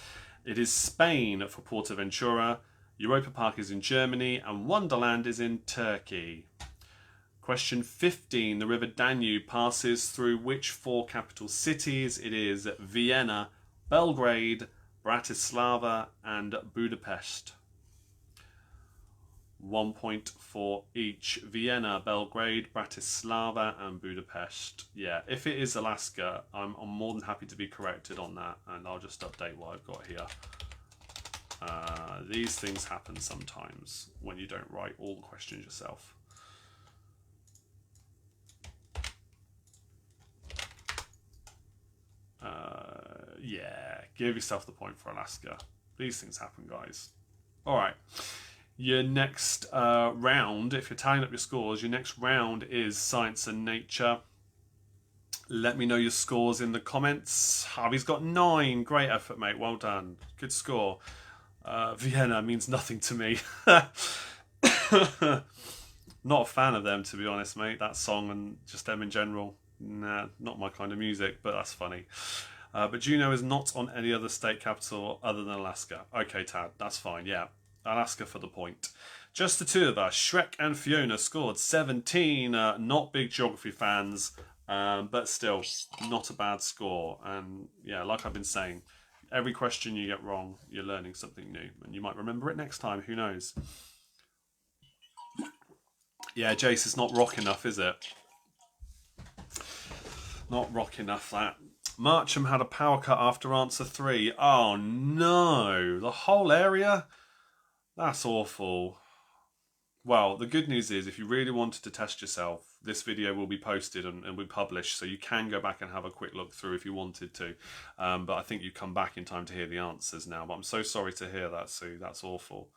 It is Spain for Portaventura, Europa Park is in Germany and Wonderland is in Turkey. Question 15. The River Danube passes through which four capital cities? It is Vienna, Belgrade, Bratislava and Budapest. 1 point for each. Vienna, Belgrade, Bratislava and Budapest. Yeah, if it is Alaska, I'm more than happy to be corrected on that, and I'll just update what I've got here. These things happen sometimes when you don't write all the questions yourself. Yeah, give yourself the point for Alaska. These things happen, guys. All right. Your next round, if you're tallying up your scores, your next round is Science and Nature. Let me know your scores in the comments. Harvey's got 9. Great effort, mate. Well done. Good score. Vienna means nothing to me. Not a fan of them, to be honest, mate. That song and just them in general. Nah, not my kind of music, but that's funny. But Juneau is not on any other state capital other than Alaska. Okay, Tad, that's fine, yeah. Alaska for the point. Just the two of us. Shrek and Fiona scored 17. Not big geography fans, but still not a bad score. And yeah, like I've been saying, every question you get wrong, you're learning something new. And you might remember it next time, who knows? Yeah, Jace, it's not rock enough, is it? Not rock enough, that. Marcham had a power cut after answer 3. Oh no, the whole area? That's awful. Well, the good news is if you really wanted to test yourself, this video will be posted and be published, so you can go back and have a quick look through if you wanted to. But I think you come back in time to hear the answers now. But I'm so sorry to hear that, Sue. That's awful.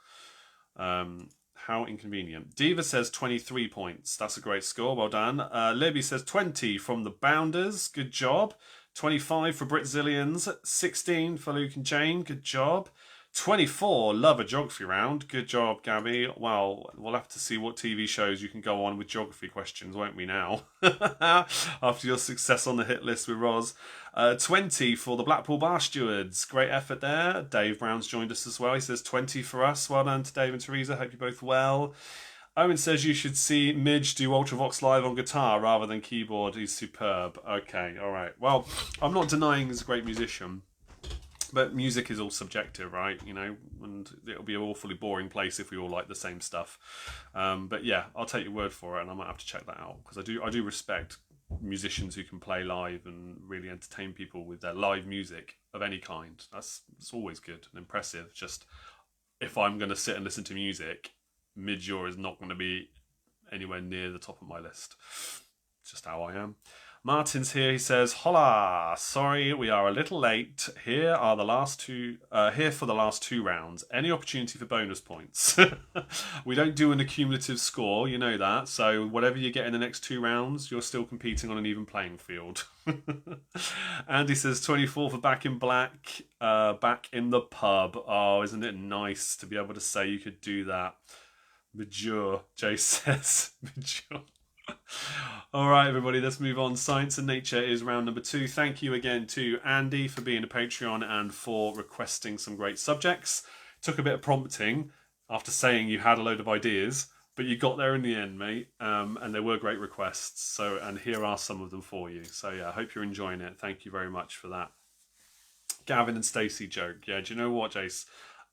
How inconvenient. Diva says 23 points. That's a great score. Well done. Libby says 20 from the Bounders. Good job. 25 for Britzillians. 16 for Luke and Jane. Good job. 24, love a geography round. Good job, Gabby. Well, we'll have to see what TV shows you can go on with geography questions, won't we now? After your success on the hit list with Roz. 20 for the Blackpool Bar Stewards. Great effort there. Dave Brown's joined us as well. He says 20 for us. Well done to Dave and Teresa. Hope you're both well. Owen says you should see Midge do Ultravox live on guitar rather than keyboard. He's superb. Okay, all right. Well, I'm not denying he's a great musician. But music is all subjective, right? You know, and it'll be an awfully boring place if we all like the same stuff. But yeah, I'll take your word for it, and I might have to check that out because I do respect musicians who can play live and really entertain people with their live music of any kind. It's always good and impressive. Just if I'm going to sit and listen to music, Midge is not going to be anywhere near the top of my list. It's just how I am. Martin's here. He says, "Hola, sorry we are a little late. Here are the last two. Here for the last two rounds. Any opportunity for bonus points? We don't do an accumulative score, you know that. So whatever you get in the next two rounds, you're still competing on an even playing field." Andy says, "24 for Back in Black. Back in the pub. Oh, isn't it nice to be able to say you could do that?" Mature, Jay says. Mature. All right, everybody, let's move on. Science and Nature is round number 2. Thank you again to Andy for being a Patreon and for requesting some great subjects. Took a bit of prompting after saying you had a load of ideas, but you got there in the end, mate. And there were great requests. So, and here are some of them for you. So yeah, I hope you're enjoying it. Thank you very much for that. Gavin and Stacey joke. Yeah, do you know what, Jace?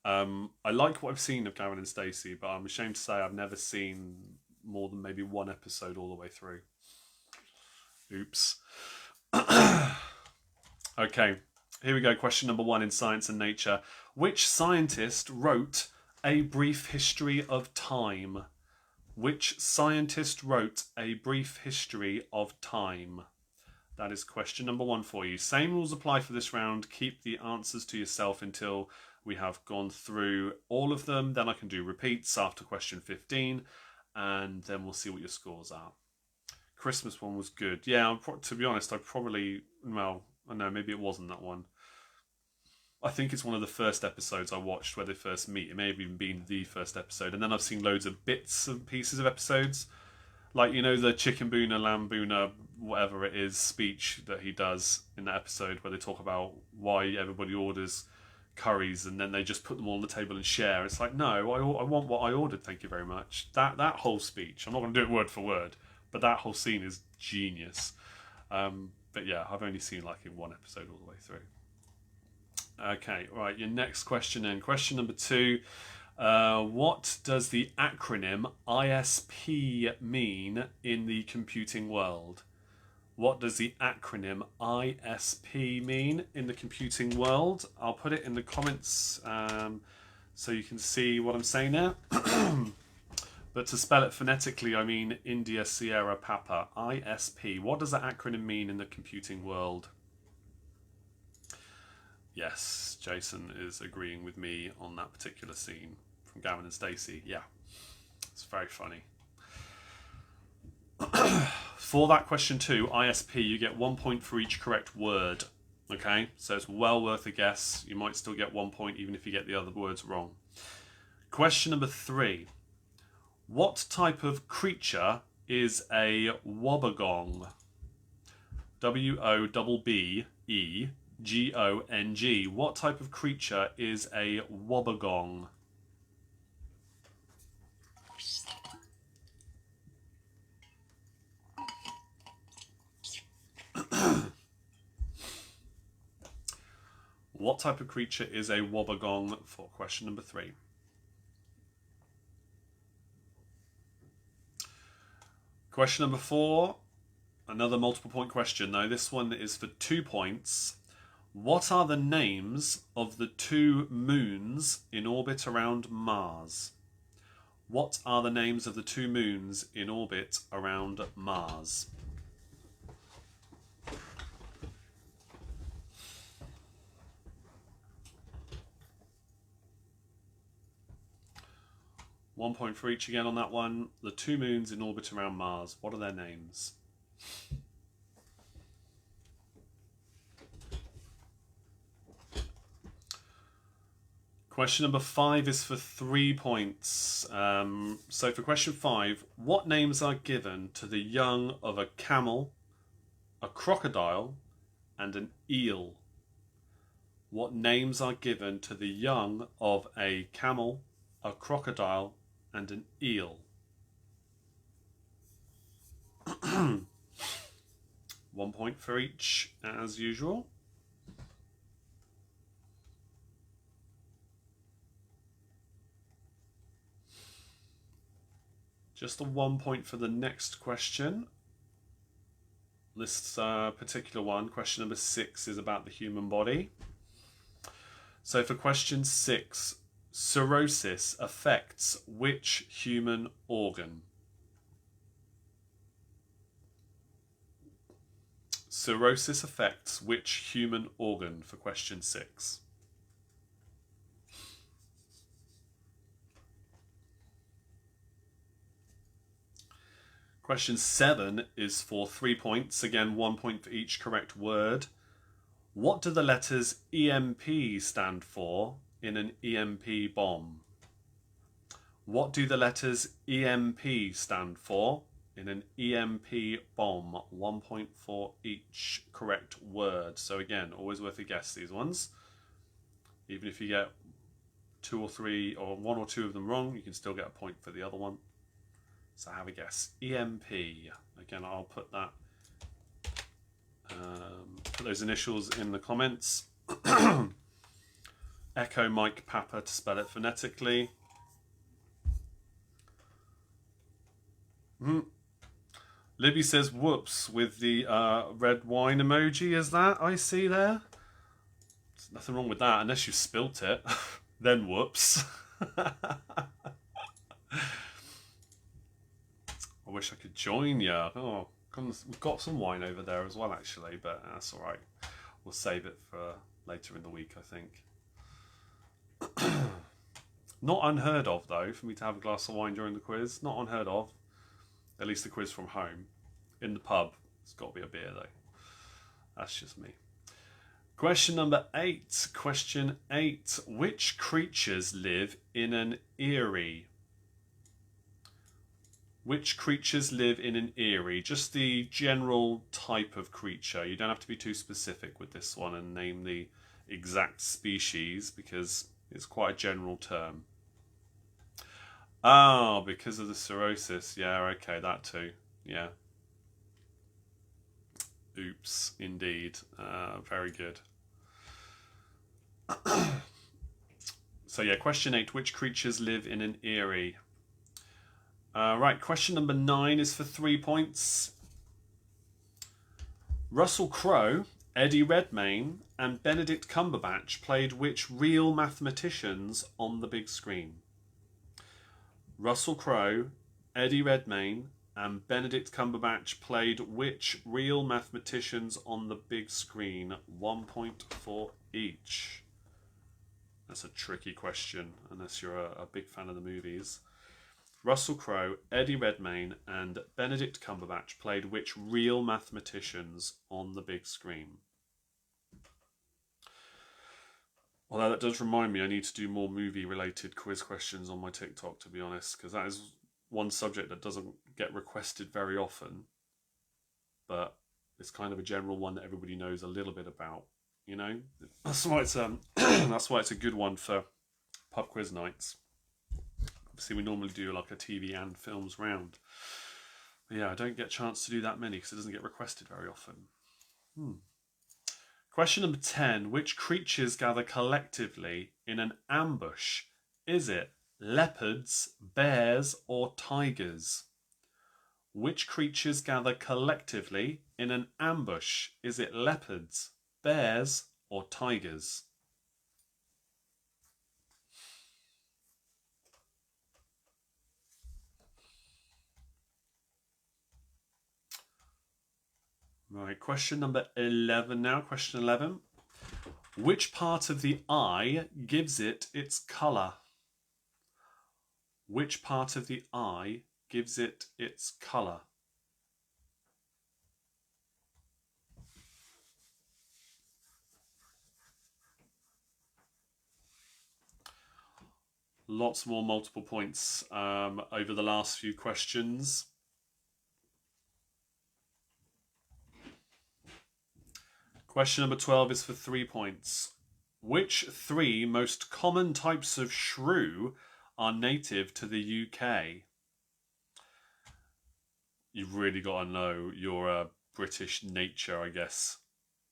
I like what I've seen of Gavin and Stacey, but I'm ashamed to say I've never seen more than maybe one episode all the way through. Oops. Okay, here we go. Question number 1 in Science and Nature. Which scientist wrote A Brief History of Time? Which scientist wrote A Brief History of Time? That is question number 1 for you. Same rules apply for this round. Keep the answers to yourself until we have gone through all of them. Then I can do repeats after question 15. And then we'll see what your scores are. Christmas one was good. Yeah, to be honest, I probably... Well, I know, maybe it wasn't that one. I think it's one of the first episodes I watched where they first meet. It may have even been the first episode. And then I've seen loads of bits and pieces of episodes. Like, you know, the chicken booner, lamb booner, whatever it is, speech that he does in that episode where they talk about why everybody orders curries and then they just put them all on the table and share. It's like, no, I want what I ordered, thank you very much. That whole speech, I'm not going to do it word for word, but that whole scene is genius. But yeah, I've only seen like in one episode all the way through. Okay, right, your next question then. Question number 2. What does the acronym ISP mean in the computing world? What does the acronym ISP mean in the computing world? I'll put it in the comments so you can see what I'm saying there. But to spell it phonetically, I mean India, Sierra, Papa. ISP. What does that acronym mean in the computing world? Yes, Jason is agreeing with me on that particular scene from Gavin and Stacey. Yeah, it's very funny. For that question 2, ISP, you get 1 point for each correct word. Okay, so it's well worth a guess. You might still get 1 point even if you get the other words wrong. Question number 3. What type of creature is a wobbegong? WOBBEGONG. What type of creature is a wobbegong? What type of creature is a wobbegong for question number 3? Question number 4, another multiple point question though. This one is for 2 points. What are the names of the 2 moons in orbit around Mars? What are the names of the 2 moons in orbit around Mars? One point for each again on that one. The 2 moons in orbit around Mars. What are their names? Question number 5 is for 3 points. So for question 5, what names are given to the young of a camel, a crocodile, and an eel? What names are given to the young of a camel, a crocodile, and an eel? 1 point for each, as usual. Just a 1 point for the next question. This particular one, question number 6, is about the human body. So for question 6, cirrhosis affects which human organ? Cirrhosis affects which human organ for question 6? Question 7 is for 3 points. Again, 1 point for each correct word. What do the letters EMP stand for in an EMP bomb? What do the letters EMP stand for in an EMP bomb? 1 point for each correct word. So again, always worth a guess, these ones. Even if you get 2 or 3 or 1 or 2 of them wrong, you can still get a point for the other one. So have a guess. EMP. Again, I'll put that. Put those initials in the comments. Echo Mike Papa to spell it phonetically. Libby says whoops with the red wine emoji. Is that I see there? There's nothing wrong with that unless you spilt it. Then whoops. I wish I could join you. Oh, we've got some wine over there as well, actually, but that's all right. We'll save it for later in the week, I think. Not unheard of, though, for me to have a glass of wine during the quiz. Not unheard of. At least the quiz from home. In the pub, it's got to be a beer, though. That's just me. Question number 8. Question 8. Which creatures live in an eyrie? Which creatures live in an eyrie? Just the general type of creature. You don't have to be too specific with this one and name the exact species because it's quite a general term. Oh, because of the cirrhosis. Yeah, okay, that too. Yeah. Oops, indeed. Very good. So yeah, question 8. Which creatures live in an eyrie? Right, question number 9 is for 3 points. Russell Crowe, Eddie Redmayne, and Benedict Cumberbatch played which real mathematicians on the big screen? Russell Crowe, Eddie Redmayne, and Benedict Cumberbatch played which real mathematicians on the big screen? 1 point for each. That's a tricky question, unless you're a big fan of the movies. Russell Crowe, Eddie Redmayne, and Benedict Cumberbatch played which real mathematicians on the big screen? Although that does remind me, I need to do more movie-related quiz questions on my TikTok, to be honest, because that is one subject that doesn't get requested very often, but it's kind of a general one that everybody knows a little bit about, you know? That's why it's that's why it's a good one for pub quiz nights. Obviously, we normally do like a TV and films round. But yeah, I don't get a chance to do that many because it doesn't get requested very often. Question number 10. Which creatures gather collectively in an ambush? Is it leopards, bears, or tigers? Which creatures gather collectively in an ambush? Is it leopards, bears, or tigers? Right, question number 11 now. Question 11. Which part of the eye gives it its colour? Which part of the eye gives it its colour? Lots more multiple points over the last few questions. Question number 12 is for 3 points. Which 3 most common types of shrew are native to the UK? You've really got to know your British nature, I guess,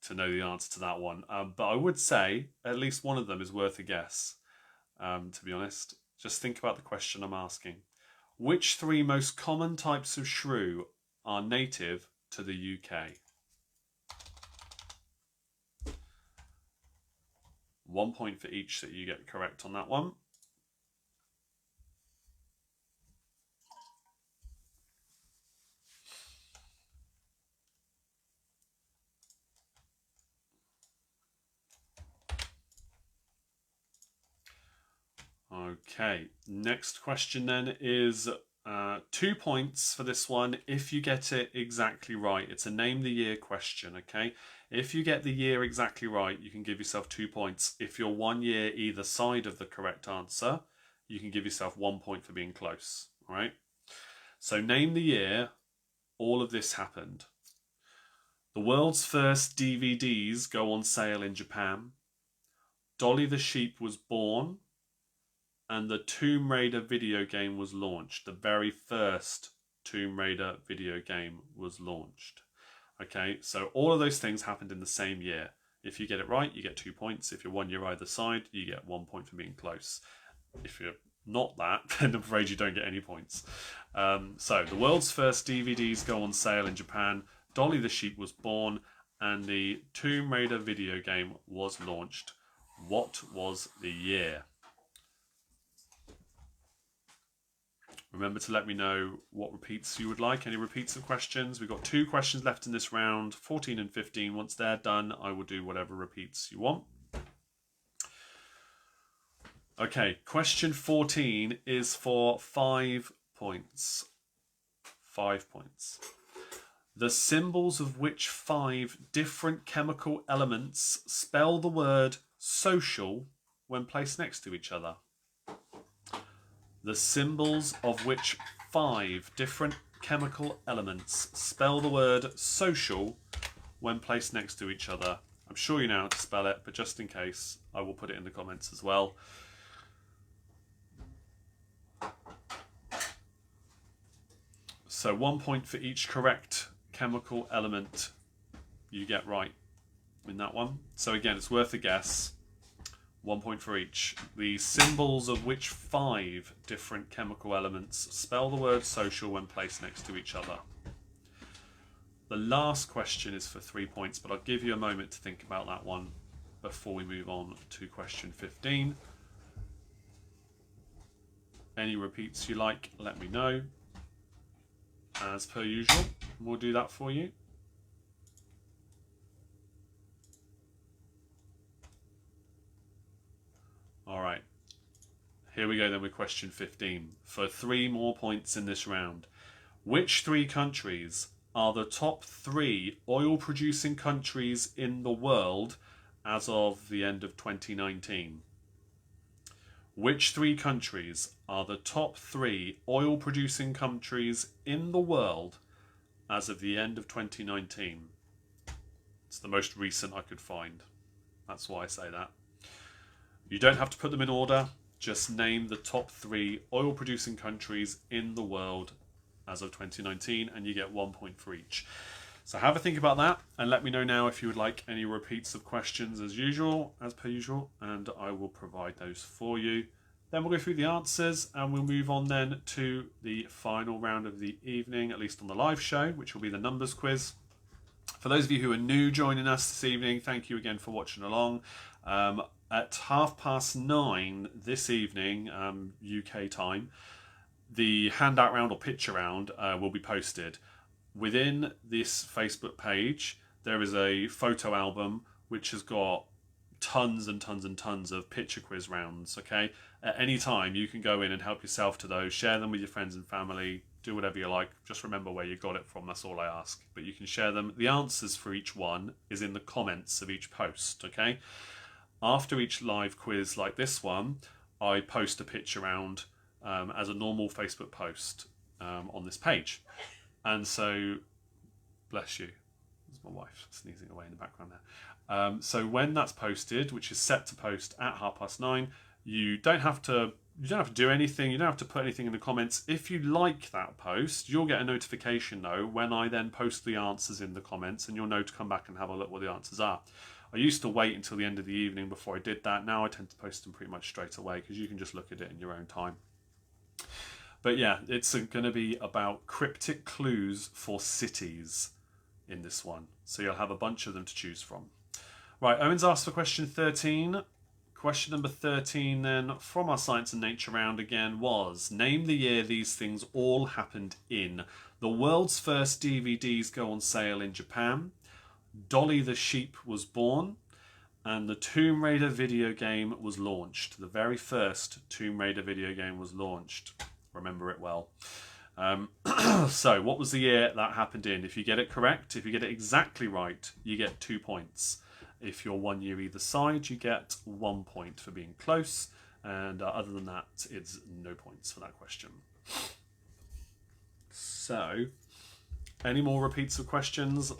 to know the answer to that one. But I would say at least one of them is worth a guess, to be honest. Just think about the question I'm asking. Which 3 most common types of shrew are native to the UK? 1 point for each that you get correct on that one. Okay, next question then is 2 points for this one if you get it exactly right. It's a name the year question, okay? If you get the year exactly right, you can give yourself 2 points. If you're 1 year either side of the correct answer, you can give yourself 1 point for being close, all right? So name the year all of this happened. The world's first DVDs go on sale in Japan. Dolly the sheep was born. And the Tomb Raider video game was launched. The very first Tomb Raider video game was launched. Okay, so all of those things happened in the same year. If you get it right, you get 2 points. If you're 1 year either side, you get 1 point for being close. If you're not that, then I'm afraid you don't get any points. So the world's first DVDs go on sale in Japan. Dolly the sheep was born, and the Tomb Raider video game was launched. What was the year? Remember to let me know what repeats you would like. Any repeats of questions? We've got 2 questions left in this round, 14 and 15. Once they're done, I will do whatever repeats you want. Okay, question 14 is for 5 points. 5 points. The symbols of which 5 different chemical elements spell the word social when placed next to each other? The symbols of which 5 different chemical elements spell the word social when placed next to each other. I'm sure you know how to spell it, but just in case, I will put it in the comments as well. So 1 point for each correct chemical element you get right in that one. So again, it's worth a guess. 1 point for each. The symbols of which 5 different chemical elements spell the word social when placed next to each other. The last question is for 3 points, but I'll give you a moment to think about that one before we move on to question 15. Any repeats you like, let me know. As per usual, we'll do that for you. All right, here we go then with question 15 for 3 more points in this round. Which 3 countries are the top 3 oil-producing countries in the world as of the end of 2019? Which 3 countries are the top 3 oil-producing countries in the world as of the end of 2019? It's the most recent I could find. That's why I say that. You don't have to put them in order, just name the top 3 oil-producing countries in the world as of 2019, and you get 1 point for each. So have a think about that, and let me know now if you would like any repeats of questions as per usual, and I will provide those for you. Then we'll go through the answers, and we'll move on then to the final round of the evening, at least on the live show, which will be the numbers quiz. For those of you who are new joining us this evening, thank you again for watching along. At 9:30 this evening, UK time, the handout round or picture round will be posted. Within this Facebook page, there is a photo album which has got tons and tons and tons of picture quiz rounds, okay? At any time, you can go in and help yourself to those, share them with your friends and family, do whatever you like. Just remember where you got it from, that's all I ask. But you can share them. The answers for each one is in the comments of each post, okay? After each live quiz like this one, I post a picture round as a normal Facebook post on this page. And so, bless you. There's my wife sneezing away in the background there. So when that's posted, which is set to post at 9:30, you don't have to do anything. You don't have to put anything in the comments. If you like that post, you'll get a notification though when I then post the answers in the comments, and you'll know to come back and have a look what the answers are. I used to wait until the end of the evening before I did that. Now I tend to post them pretty much straight away because you can just look at it in your own time. But yeah, it's going to be about cryptic clues for cities in this one. So you'll have a bunch of them to choose from. Right, Owen's asked for question 13. Question number 13 then from our Science and Nature round again was, name the year these things all happened in. The world's first DVDs go on sale in Japan. Dolly the sheep was born, and the Tomb Raider video game was launched. The very first Tomb Raider video game was launched. Remember it well. So, what was the year that happened in? If you get it correct, if you get it exactly right, you get 2 points. If you're 1 year either side, you get 1 point for being close. And other than that, it's no points for that question. So, any more repeats of questions?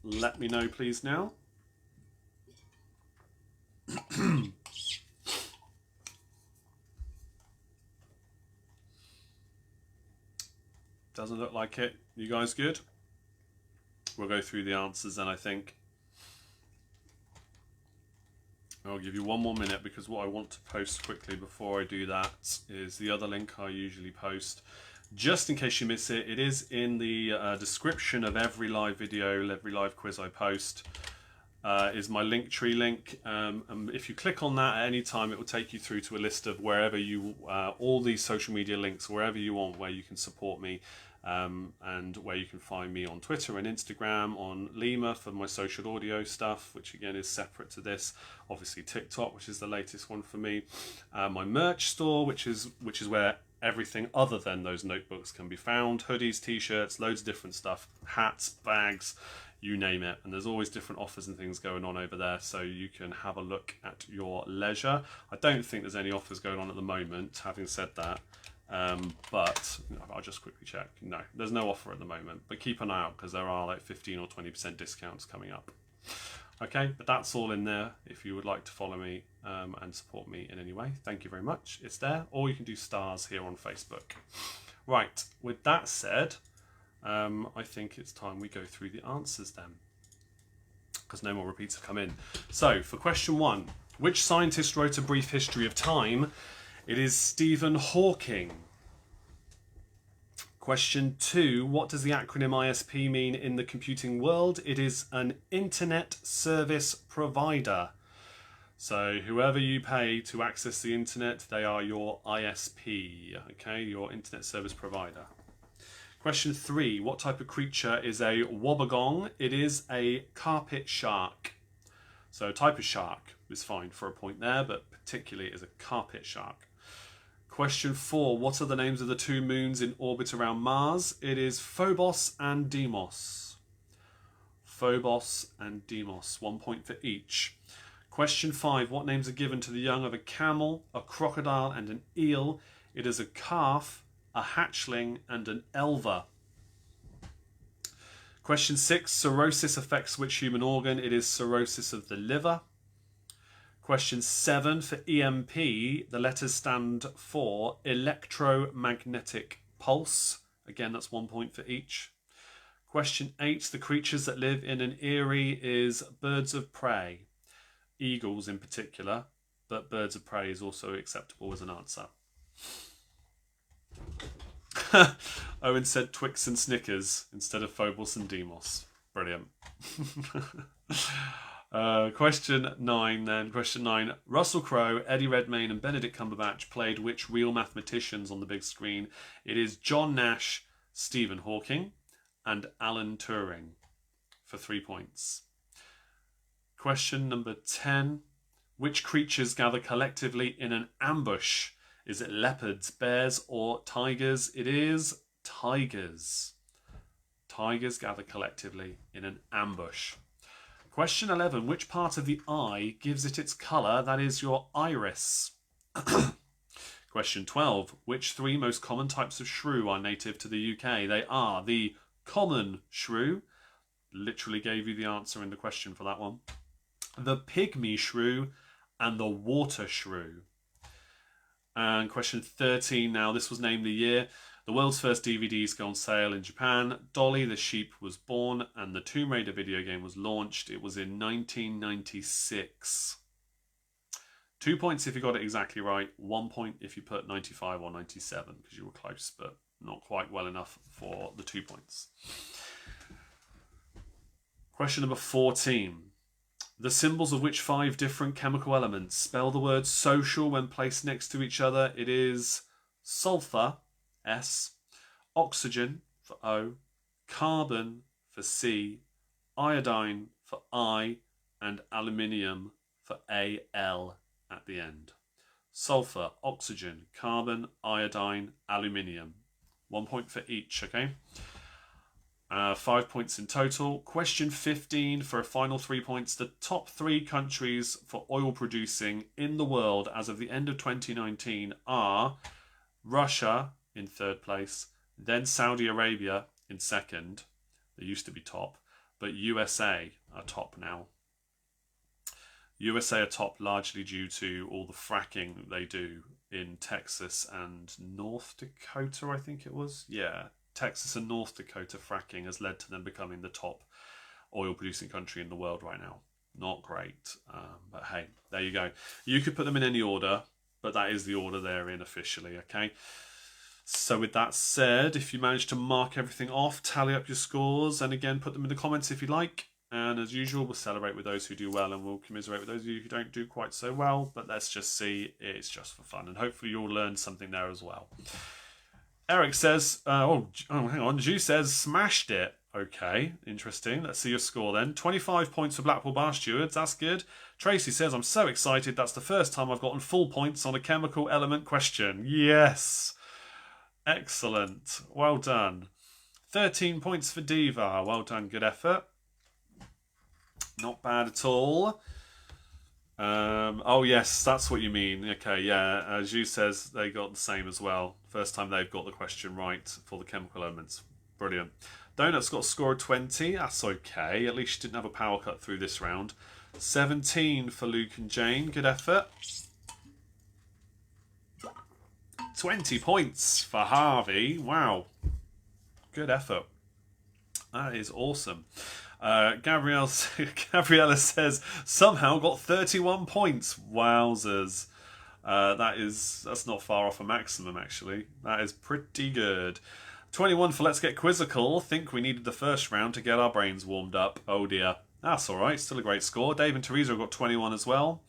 Let me know, please, now. Doesn't look like it. You guys good? We'll go through the answers then, I think. I'll give you 1 more minute because what I want to post quickly before I do that is the other link I usually post. Just in case you miss it, it is in the description of every live video, every live quiz I post. Is my Linktree link. And if you click on that at any time, it will take you through to a list of wherever you, all these social media links, wherever you want, where you can support me, and where you can find me on Twitter and Instagram, on Lima for my social audio stuff, which again is separate to this. Obviously TikTok, which is the latest one for me. My merch store, which is where everything other than those notebooks can be found. Hoodies, t-shirts, loads of different stuff, hats, bags, you name it. And there's always different offers and things going on over there, so you can have a look at your leisure. I don't think there's any offers going on at the moment, having said that. But I'll just quickly check. No, there's no offer at the moment, but keep an eye out because there are like 15 or 20% discounts coming up. Okay, but that's all in there if you would like to follow me and support me in any way. Thank you very much. It's there, or you can do stars here on Facebook. Right, with that said, I think it's time we go through the answers then, because no more repeats have come in. So, for question 1, which scientist wrote A Brief History of Time? It is Stephen Hawking. Question 2, what does the acronym ISP mean in the computing world? It is an Internet Service Provider. So whoever you pay to access the internet, they are your ISP, okay, your Internet Service Provider. Question 3, what type of creature is a wobbegong? It is a carpet shark. So type of shark is fine for a point there, but particularly is a carpet shark. Question 4, what are the names of the 2 moons in orbit around Mars? It is Phobos and Deimos. Phobos and Deimos, 1 point for each. Question 5, what names are given to the young of a camel, a crocodile and an eel? It is a calf, a hatchling and an elver. Question 6, cirrhosis affects which human organ? It is cirrhosis of the liver. Question 7, for EMP, the letters stand for electromagnetic pulse. Again, that's 1 point for each. Question 8, the creatures that live in an eyrie is birds of prey. Eagles in particular, but birds of prey is also acceptable as an answer. Owen said Twix and Snickers instead of Phobos and Deimos. Brilliant. Question 9 then. Question 9. Russell Crowe, Eddie Redmayne and Benedict Cumberbatch played which real mathematicians on the big screen? It is John Nash, Stephen Hawking and Alan Turing for 3 points. Question number 10. Which creatures gather collectively in an ambush? Is it leopards, bears or tigers? It is tigers. Tigers gather collectively in an ambush. Question 11. Which part of the eye gives it its colour? That is your iris. Question 12. Which 3 most common types of shrew are native to the UK? They are the common shrew. Literally gave you the answer in the question for that one. The pygmy shrew and the water shrew. And question 13 now. This was named the year the world's first DVDs go on sale in Japan. Dolly the sheep was born and the Tomb Raider video game was launched. It was in 1996. 2 points if you got it exactly right. 1 point if you put 95 or 97 because you were close, but not quite well enough for the 2 points. Question number 14. The symbols of which 5 different chemical elements spell the word social when placed next to each other? It is sulfur, S, oxygen for O, carbon for C, iodine for I, and aluminium for AL at the end. Sulfur, oxygen, carbon, iodine, aluminium. 1 point for each, okay? 5 points in total. Question 15 for a final 3 points. The top 3 countries for oil producing in the world as of the end of 2019 are Russia in 3rd place, then Saudi Arabia in 2nd. They used to be top, but USA are top now. USA are top largely due to all the fracking they do in Texas and North Dakota, I think it was. Yeah, Texas and North Dakota fracking has led to them becoming the top oil producing country in the world right now. Not great, but hey, there you go. You could put them in any order, but that is the order they're in officially, okay? So with that said, if you manage to mark everything off, tally up your scores, and again, put them in the comments if you like. And as usual, we'll celebrate with those who do well, and we'll commiserate with those of you who don't do quite so well. But let's just see, it's just for fun, and hopefully you'll learn something there as well. Eric says, hang on, Ju says, smashed it. Okay, interesting. Let's see your score then. 25 points for Blackpool Bar Stewards, that's good. Tracy says, I'm so excited, that's the first time I've gotten full points on a chemical element question. Yes. Excellent. Well done. 13 points for Diva. Well done, good effort. Not bad at all. Oh yes, that's what you mean. Okay, yeah. Ju says they got the same as well. First time they've got the question right for the chemical elements. Brilliant. Donut's got a score of 20. That's okay. At least you didn't have a power cut through this round. 17 for Luke and Jane. Good effort. 20 points for Harvey. Wow. Good effort. That is awesome. Gabriella says, somehow got 31 points. Wowzers. That's not far off a maximum, actually. That is pretty good. 21 for Let's Get Quizzical. Think we needed the first round to get our brains warmed up. Oh dear. That's alright. Still a great score. Dave and Teresa have got 21 as well.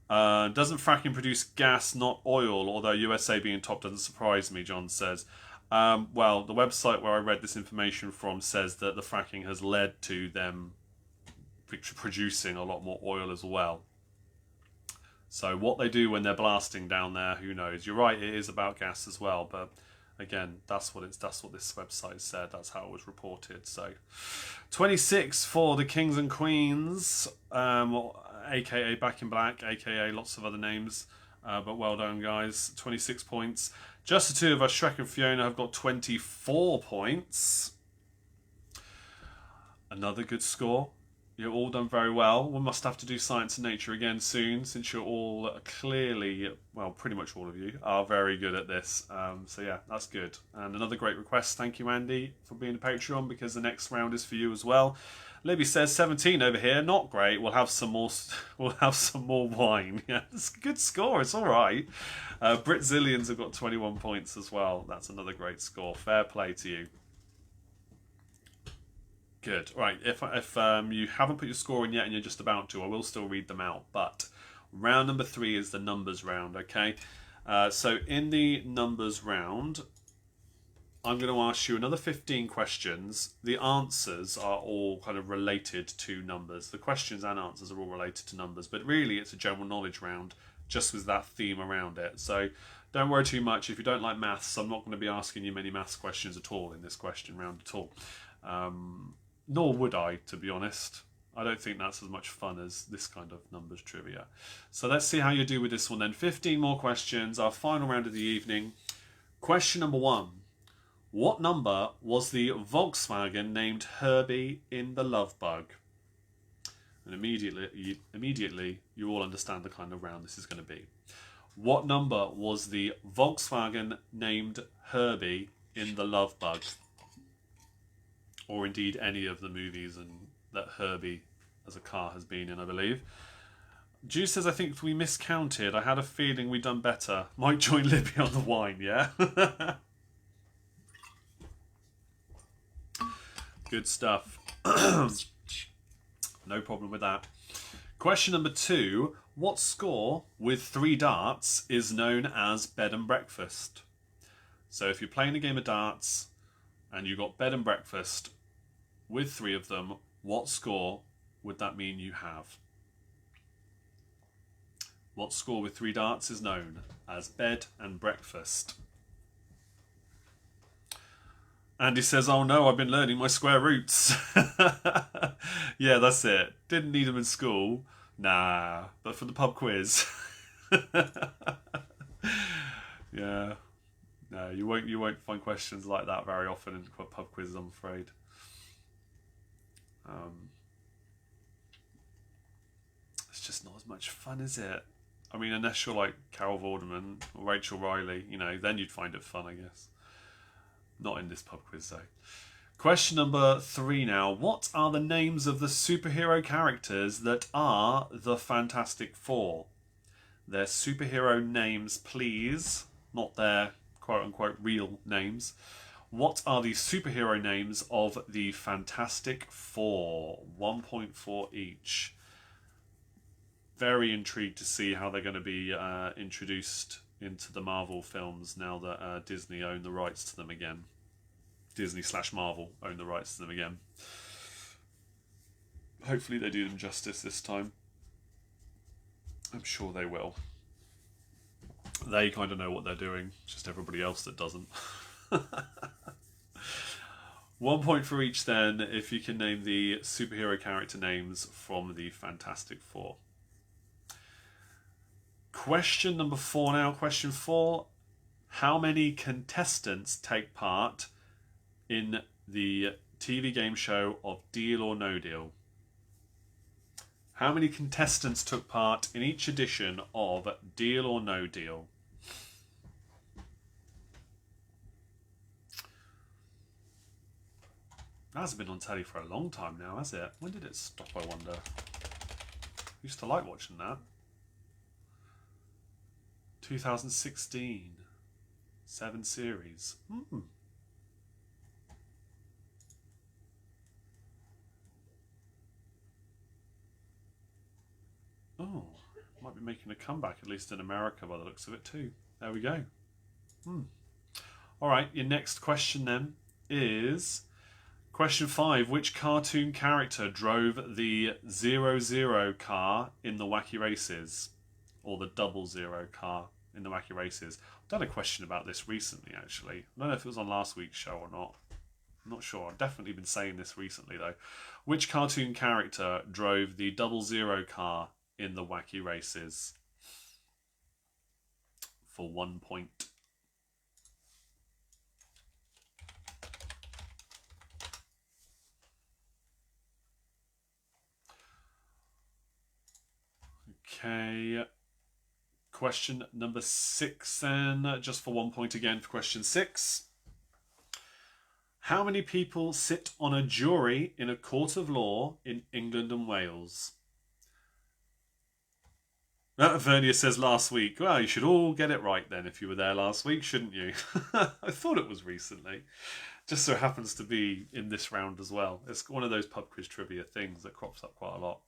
Doesn't fracking produce gas, not oil? Although USA being top doesn't surprise me, John says. Well, the website where I read this information from says that the fracking has led to them producing a lot more oil as well. So what they do when they're blasting down there, who knows? You're right, it is about gas as well, but again, that's what this website said. That's how it was reported. So 26 for the Kings and Queens, aka Back in Black, aka lots of other names. But well done, guys. 26 points. Just the two of us, Shrek and Fiona, have got 24 points. Another good score. You're all done very well. We must have to do Science and Nature again soon, since you're all clearly, well, pretty much all of you, are very good at this. So yeah, that's good. And another great request. Thank you, Andy, for being a Patreon, because the next round is for you as well. Libby says 17 over here. Not great. We'll have some more. We'll have some more wine. Yeah, it's a good score. It's all right. Britzillions have got 21 points as well. That's another great score. Fair play to you. Good. Right. If you haven't put your score in yet and you're just about to, I will still read them out. But round number 3 is the numbers round. Okay. So in the numbers round, I'm going to ask you another 15 questions. The answers are all kind of related to numbers. The questions and answers are all related to numbers, but really it's a general knowledge round, just with that theme around it. So don't worry too much. If you don't like maths, I'm not going to be asking you many maths questions at all in this question round at all. Nor would I, to be honest. I don't think that's as much fun as this kind of numbers trivia. So let's see how you do with this one then. 15 more questions, our final round of the evening. Question number 1. What number was the Volkswagen named Herbie in The Love Bug? And immediately you all understand the kind of round this is going to be. What number was the Volkswagen named Herbie in The Love Bug? Or indeed any of the movies that Herbie as a car has been in, I believe. Juice says, I think we miscounted. I had a feeling we'd done better. Might join Libby on the wine, yeah? Good stuff. No problem with that. Question number 2. What score with 3 darts is known as bed and breakfast? So if you're playing a game of darts and you've got bed and breakfast with 3 of them, what score would that mean you have? What score with 3 darts is known as bed and breakfast? Andy says, oh no, I've been learning my square roots. Yeah, that's it. Didn't need them in school. Nah, but for the pub quiz. Yeah. No, you won't find questions like that very often in pub quizzes, I'm afraid. It's just not as much fun, is it? I mean, unless you're like Carol Vorderman or Rachel Riley, you know, then you'd find it fun, I guess. Not in this pub quiz, though. Question number 3 now. What are the names of the superhero characters that are the Fantastic Four? Their superhero names, please. Not their quote-unquote real names. What are the superhero names of the Fantastic Four? 1 point for each. Very intrigued to see how they're going to be introduced into the Marvel films now that Disney own the rights to them again. Disney/Marvel own the rights to them again. Hopefully they do them justice this time. I'm sure they will. They kind of know what they're doing, just everybody else that doesn't. 1 point for each then, if you can name the superhero character names from the Fantastic Four. Question number 4 now. Question 4. How many contestants take part in the TV game show of Deal or No Deal? How many contestants took part in each edition of Deal or No Deal? That hasn't been on telly for a long time now, has it? When did it stop, I wonder? I used to like watching that. 2016. 7 series. Oh, might be making a comeback, at least in America by the looks of it too. There we go. Alright, your next question then is... Question 5. Which cartoon character drove the 00 car in the Wacky Races? Or the 00 car in the Wacky Races? I've done a question about this recently, actually. I don't know if it was on last week's show or not. I'm not sure. I've definitely been saying this recently, though. Which cartoon character drove the 00 car in the Wacky Races? For 1 point. Okay. Question number 6 then, just for 1 point again for question 6. How many people sit on a jury in a court of law in England and Wales? Vernia says last week. Well, you should all get it right then if you were there last week, shouldn't you? I thought it was recently. Just so happens to be in this round as well. It's one of those pub quiz trivia things that crops up quite a lot.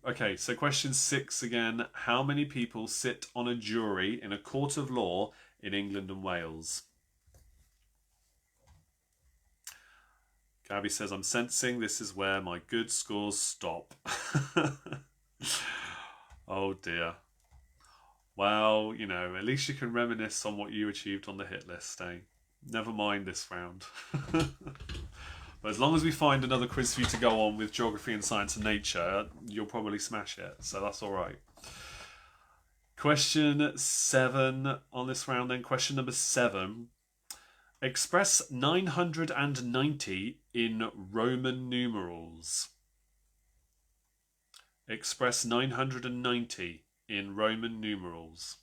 Okay, so question 6 again. How many people sit on a jury in a court of law in England and Wales? Gabby says, I'm sensing this is where my good scores stop. Oh dear. Well, you know, at least you can reminisce on what you achieved on the hit list, eh? Never mind this round. But as long as we find another quiz for you to go on with geography and science and nature, you'll probably smash it. So that's all right. Question 7 on this round then. Question number 7. Express 990 in Roman numerals. Express 990 in Roman numerals.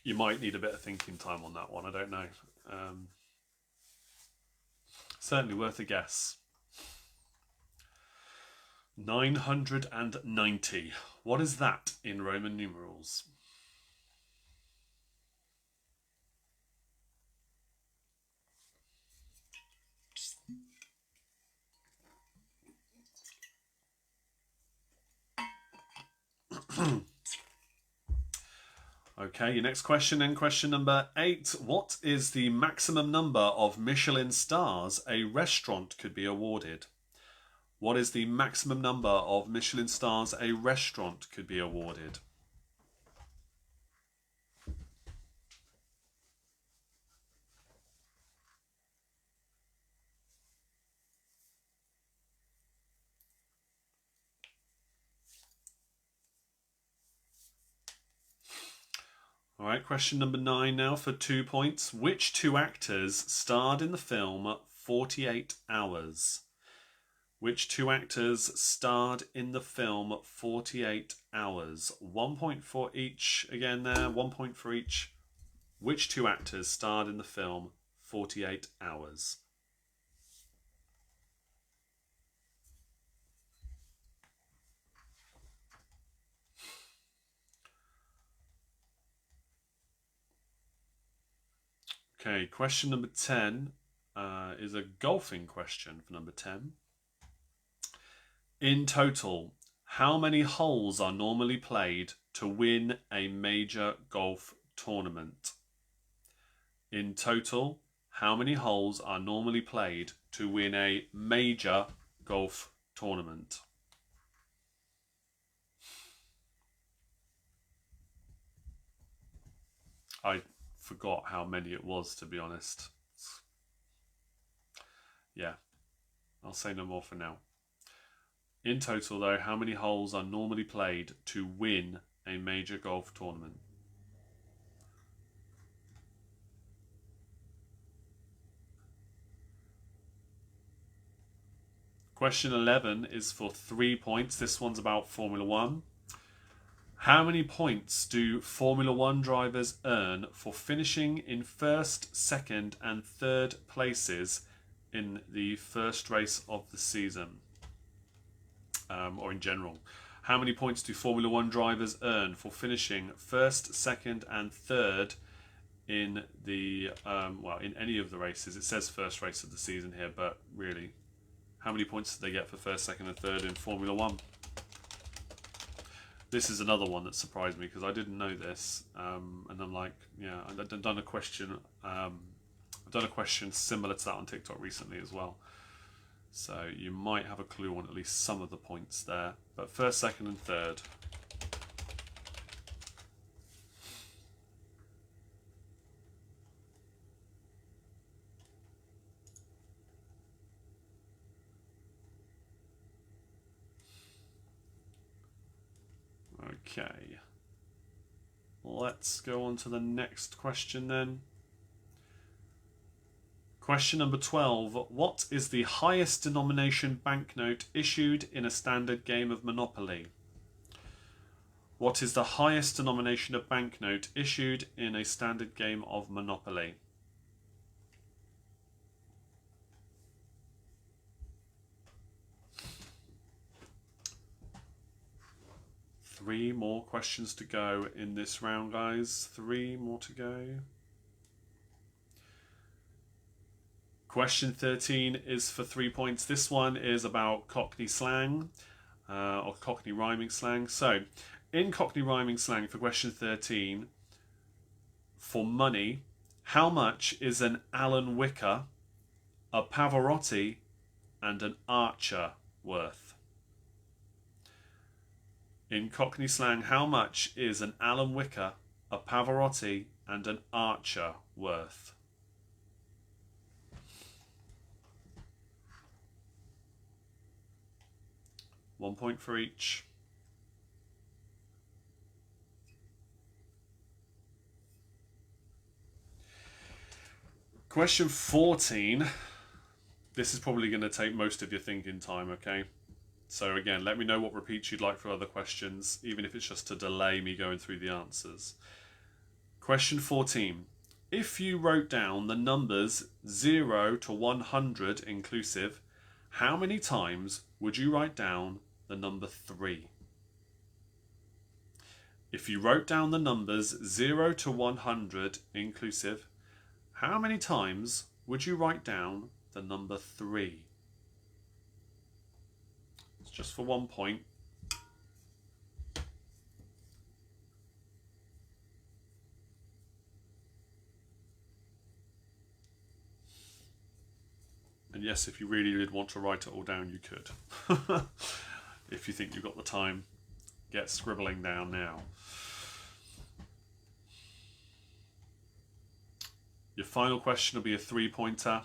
You might need a bit of thinking time on that one, I don't know. Certainly worth a guess. 990. What is that in Roman numerals? Okay, your next question then, question number 8. What is the maximum number of Michelin stars a restaurant could be awarded? What is the maximum number of Michelin stars a restaurant could be awarded? All right, question number 9 now for 2 points. Which 2 actors starred in the film 48 Hours? Which 2 actors starred in the film 48 Hours? 1 point for each again there, 1 point for each. Which 2 actors starred in the film 48 Hours? Okay, question number 10 is a golfing question for number 10. In total, how many holes are normally played to win a major golf tournament? In total, how many holes are normally played to win a major golf tournament? I forgot how many it was, to be honest. Yeah, I'll say no more for now. In total, though, how many holes are normally played to win a major golf tournament? Question 11 is for 3 points. This one's about Formula One. How many points do Formula One drivers earn for finishing in first, second, and third places in the first race of the season? Or in general. How many points do Formula One drivers earn for finishing first, second, and third in the in any of the races? It says first race of the season here, but really, how many points do they get for first, second, and third in Formula One? This is another one that surprised me because I didn't know this, and I'm like, yeah, I've done a question. I've done a question similar to that on TikTok recently as well. So you might have a clue on at least some of the points there. But first, second, and third. Okay. Let's go on to the next question then. Question number 12. What is the highest denomination banknote issued in a standard game of Monopoly? What is the highest denomination of banknote issued in a standard game of Monopoly? Three more questions to go in this round, guys. 3 more to go. Question 13 is for 3 points. This one is about Cockney slang, or Cockney rhyming slang. So, in Cockney rhyming slang for question 13, for money, how much is an Alan Wicker, a Pavarotti, and an Archer worth? In Cockney slang, how much is an Alan Wicker, a Pavarotti, and an Archer worth? One point for each. Question 14. This is probably going to take most of your thinking time, okay? So again, let me know what repeats you'd like for other questions, even if it's just to delay me going through the answers. Question 14. If you wrote down the numbers 0 to 100 inclusive, how many times would you write down the number 3? If you wrote down the numbers 0 to 100 inclusive, how many times would you write down the number 3? It's just for 1 point. And yes, if you really did want to write it all down, you could. If you think you've got the time, get scribbling down now. Your final question will be a 3-pointer.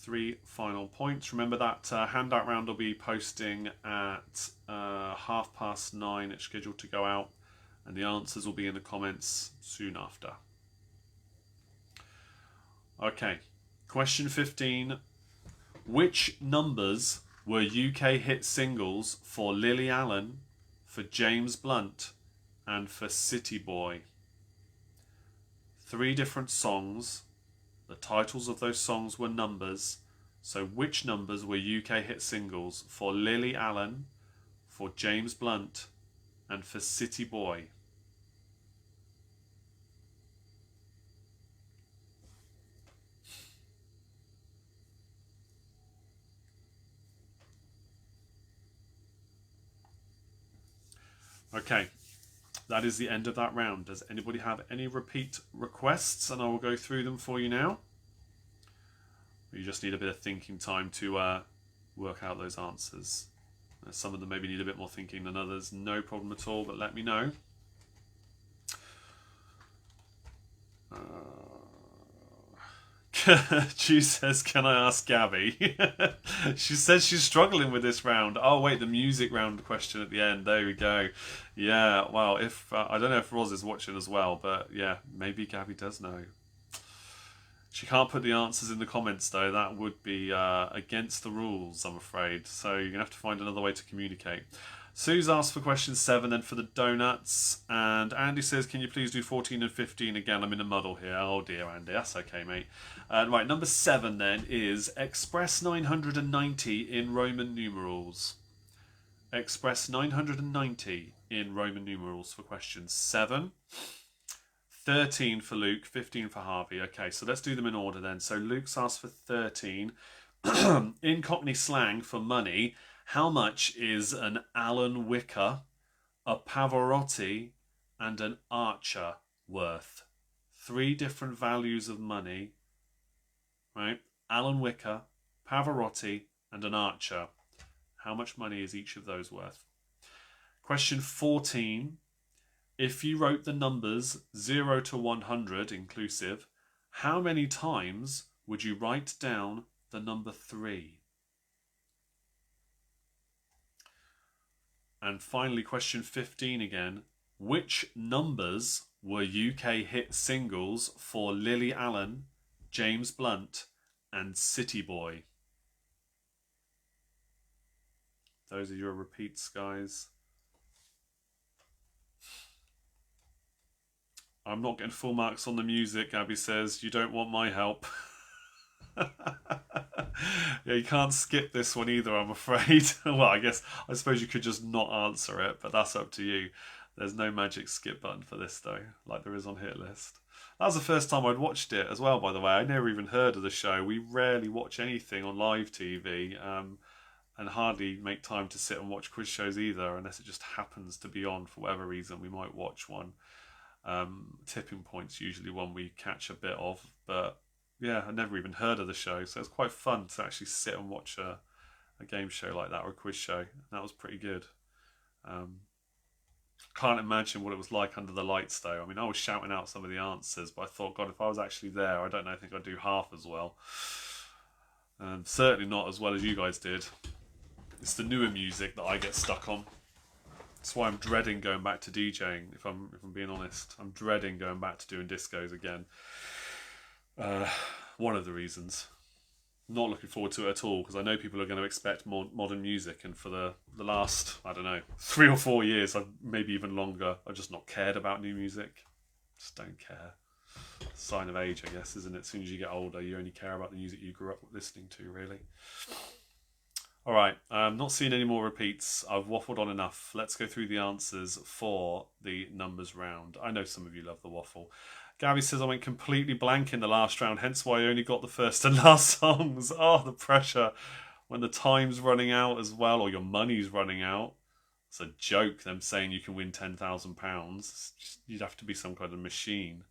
3 final points. Remember that handout round will be posting at 9:30. It's scheduled to go out, and the answers will be in the comments soon after. Okay, question 15. Which numbers were UK hit singles for Lily Allen, for James Blunt, and for City Boy? 3 different songs. The titles of those songs were numbers. So which numbers were UK hit singles for Lily Allen, for James Blunt, and for City Boy? Okay, that is the end of that round. Does anybody have any repeat requests? And I will go through them for you now. You just need a bit of thinking time to work out those answers. Some of them maybe need a bit more thinking than others. No problem at all, but let me know. She says, can I ask Gabby? She says she's struggling with this round. Oh wait, the music round question at the end. There we go. Yeah, well, if I don't know if Roz is watching as well, but yeah, maybe Gabby does know. She can't put the answers in the comments though. That would be against the rules, I'm afraid. So you're going to have to find another way to communicate. Sue's asked for question 7 then for the donuts. And Andy says, can you please do 14 and 15 again? I'm in a muddle here. Oh dear, Andy. That's okay, mate. Right, number 7 then is express 990 in Roman numerals. Express 990 in Roman numerals for question 7. 13 for Luke, 15 for Harvey. Okay, so let's do them in order then. So Luke's asked for 13. In Cockney slang for money, how much is an Alan Wicker, a Pavarotti, and an Archer worth? 3 different values of money, right? Alan Wicker, Pavarotti, and an Archer. How much money is each of those worth? Question 14. If you wrote the numbers 0 to 100 inclusive, how many times would you write down the number 3? And finally, question 15 again. Which numbers were UK hit singles for Lily Allen, James Blunt, and City Boy? Those are your repeats, guys. I'm not getting full marks on the music, Gabby says. You don't want my help. Yeah, you can't skip this one either, I'm afraid. Well, I suppose you could just not answer it, but that's up to you. There's no magic skip button for this, though, like there is on Hit List. That was the first time I'd watched it as well, by the way. I never even heard of the show. We rarely watch anything on live TV, and hardly make time to sit and watch quiz shows either, unless it just happens to be on for whatever reason. We might watch one. Tipping Point's usually one we catch a bit of, but yeah, I never even heard of the show, so it's quite fun to actually sit and watch a game show like that or a quiz show. That was pretty good. Can't imagine what it was like under the lights though. I mean, I was shouting out some of the answers, but I thought, God, if I was actually there, I think I'd do half as well. Certainly not as well as you guys did. It's the newer music that I get stuck on. That's why I'm dreading going back to DJing, if I'm being honest. I'm dreading going back to doing discos again. One of the reasons. Not looking forward to it at all, because I know people are going to expect more modern music, and for the last, 3 or 4 years, maybe even longer, I've just not cared about new music. Just don't care. Sign of age, I guess, isn't it? As soon as you get older, you only care about the music you grew up listening to, really. Alright, I'm not seeing any more repeats. I've waffled on enough. Let's go through the answers for the numbers round. I know some of you love the waffle. Gabby says I went completely blank in the last round, hence why I only got the first and last songs. Oh, the pressure. When the time's running out as well, or your money's running out. It's a joke, them saying you can win £10,000. You'd have to be some kind of machine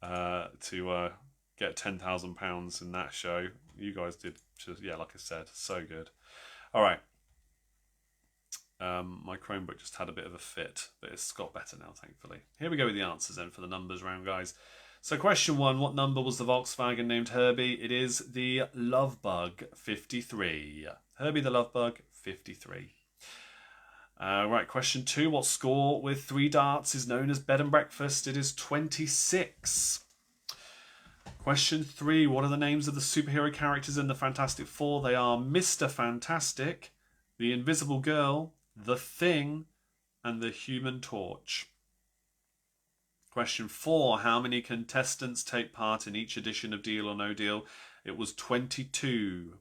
to get £10,000 in that show. You guys did, just, yeah, like I said, so good. All right. My Chromebook just had a bit of a fit, but it's got better now, thankfully. Here we go with the answers then for the numbers round, guys. So question 1, what number was the Volkswagen named Herbie? It is the Lovebug 53. Herbie the Lovebug 53. Right, question 2, what score with 3 darts is known as bed and breakfast? It is 26. Question 3, what are the names of the superhero characters in the Fantastic Four? They are Mr. Fantastic, the Invisible Girl, the Thing, and the Human Torch. Question 4, how many contestants take part in each edition of Deal or No Deal? It was 22.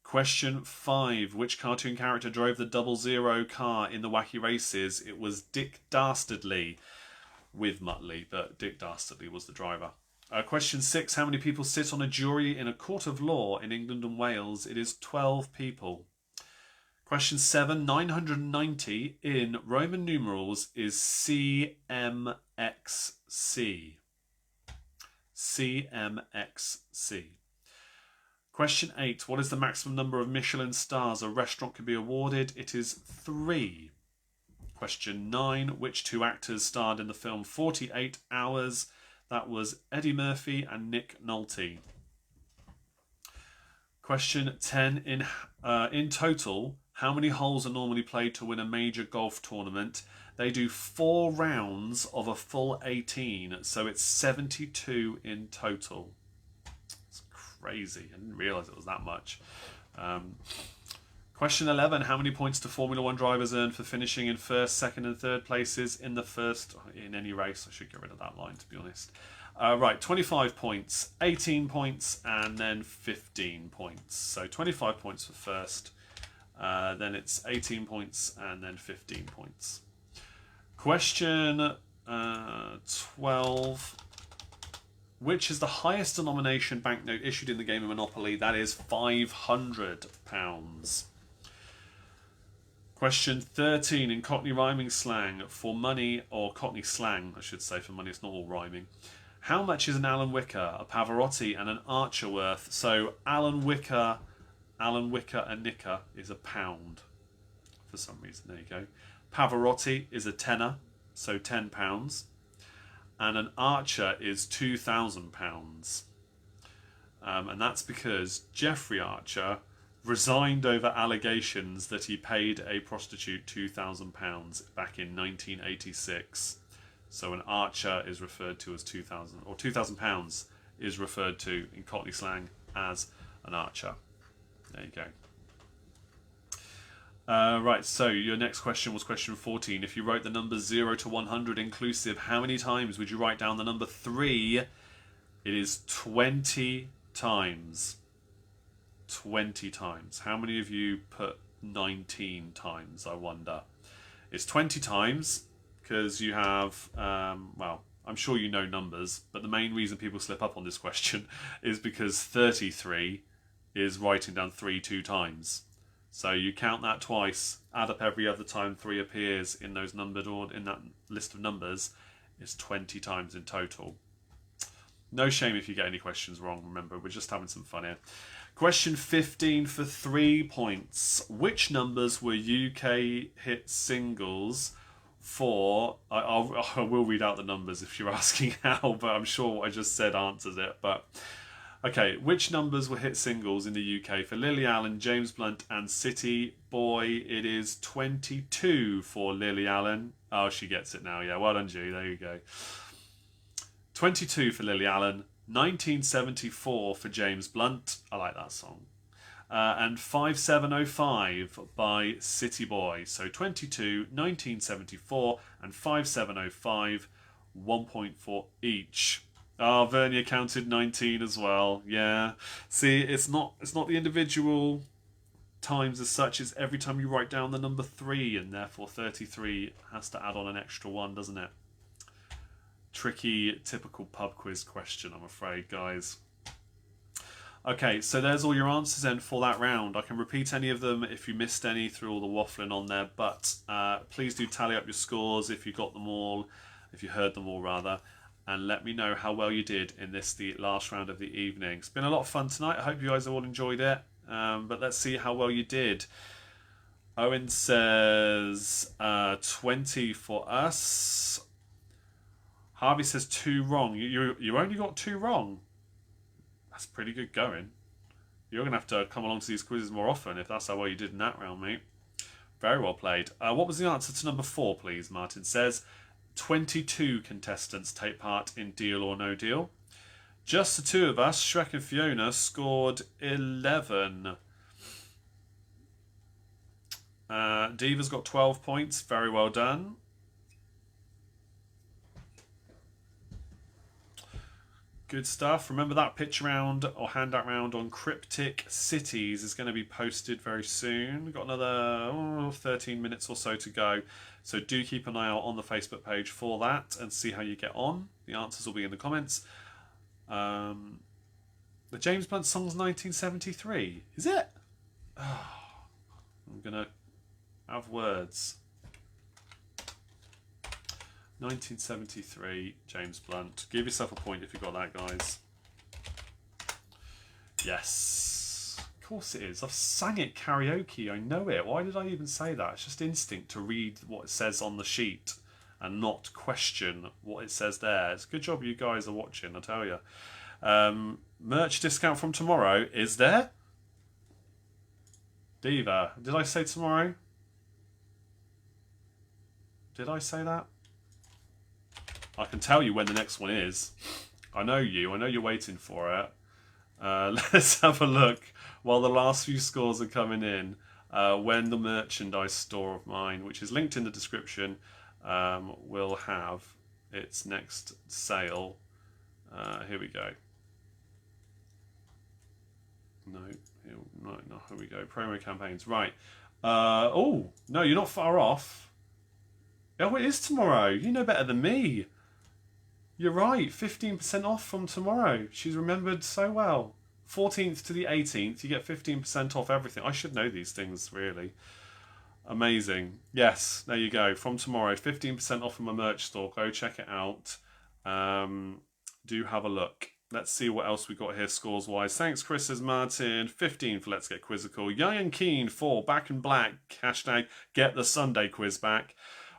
Question 5, which cartoon character drove the 00 car in the Wacky Races? It was Dick Dastardly, with Muttley, but Dick Dastardly was the driver. Question 6, how many people sit on a jury in a court of law in England and Wales? It is 12 people. Question 7, 990 in Roman numerals is CMXC. CMXC. Question 8, what is the maximum number of Michelin stars a restaurant can be awarded? It is 3. Question 9, which 2 actors starred in the film 48 Hours? That was Eddie Murphy and Nick Nolte. Question 10, in total, how many holes are normally played to win a major golf tournament? They do 4 rounds of a full 18, so it's 72 in total. It's crazy. I didn't realise it was that much. Question 11, how many points do Formula 1 drivers earn for finishing in first, second and third places in any race? I should get rid of that line, to be honest. Right, 25 points, 18 points, and then 15 points. So 25 points for first, then it's 18 points, and then 15 points. Question 12. Which is the highest denomination banknote issued in the game of Monopoly? That is £500. Question 13, in Cockney rhyming slang, for money, or Cockney slang, I should say, for money, it's not all rhyming. How much is an Alan Wicker, a Pavarotti, and an Archer worth? So Alan Wicker and Nicker is £1 for some reason. There you go. Pavarotti is a tenner, so £10. And an Archer is £2,000. And that's because Jeffrey Archer resigned over allegations that he paid a prostitute £2,000 back in 1986. So an Archer is referred to as £2,000, or £2,000 is referred to in Cockney slang as an Archer. There you go. Right, so your next question was question 14. If you wrote the numbers 0 to 100 inclusive, how many times would you write down the number 3? It is 20 times. 20 times. How many of you put 19 times, I wonder? It's 20 times because you have, well, I'm sure you know numbers, but the main reason people slip up on this question is because 33 is writing down 3 2 times. So you count that twice, add up every other time 3 appears in those numbered, or in that list of numbers. It's 20 times in total. No shame if you get any questions wrong, remember, we're just having some fun here. Question 15 for 3 points. Which numbers were UK hit singles for? I will read out the numbers if you're asking how, but I'm sure what I just said answers it. But okay, which numbers were hit singles in the UK for Lily Allen, James Blunt and City Boy? It is 22 for Lily Allen. Oh, she gets it now. Yeah, well done, Ju. There you go. 22 for Lily Allen. 1974 for James Blunt. I like that song. And 5705 by City Boy. So 22, 1974 and 5705, 1 point for each. Oh, Vernia counted 19 as well. Yeah. See, it's not the individual times as such. It's every time you write down the number 3, and therefore 33 has to add on an extra 1, doesn't it? Tricky, typical pub quiz question, I'm afraid, guys. Okay, so there's all your answers then for that round. I can repeat any of them if you missed any through all the waffling on there, but please do tally up your scores if you got them all, if you heard them all rather. and let me know how well you did in this, the last round of the evening. It's been a lot of fun tonight. I hope you guys have all enjoyed it. But let's see how well you did. Owen says 20 for us. Harvey says 2 wrong. You only got 2 wrong. That's pretty good going. You're going to have to come along to these quizzes more often if that's how well you did in that round, mate. Very well played. What was the answer to number 4, please? Martin says 22 contestants take part in Deal or No Deal. Just the 2 of us, Shrek and Fiona, scored 11. Diva's got 12 points. Very well done. Good stuff. Remember that pitch round or handout round on Cryptic Cities is going to be posted very soon. We've got another 13 minutes or so to go. So do keep an eye out on the Facebook page for that and see how you get on. The answers will be in the comments. The James Blunt song's 1973. Is it? Oh, I'm going to have words. 1973, James Blunt. Give yourself a point if you got that, guys. Yes. Of course it is. I've sang it karaoke. I know it. Why did I even say that? It's just instinct to read what it says on the sheet and not question what it says there. It's a good job you guys are watching, I tell you. Merch discount from tomorrow. Is there? Diva. Did I say tomorrow? Did I say that? I can tell you when the next one is. I know you. I know you're waiting for it. Let's have a look while the last few scores are coming in. When the merchandise store of mine, which is linked in the description, will have its next sale. Here we go. No, here we go. Promo campaigns. Right. Oh, no, you're not far off. Oh, it is tomorrow. You know better than me. You're right. 15% off from tomorrow. She's remembered so well. 14th to the 18th, you get 15% off everything. I should know these things, really. Amazing. Yes, there you go. From tomorrow, 15% off from my merch store. Go check it out. Do have a look. Let's see what else we got here scores-wise. Thanks, Chris, says Martin. 15 for Let's Get Quizzical. Young and Keen for Back in Black. Hashtag get the Sunday quiz back.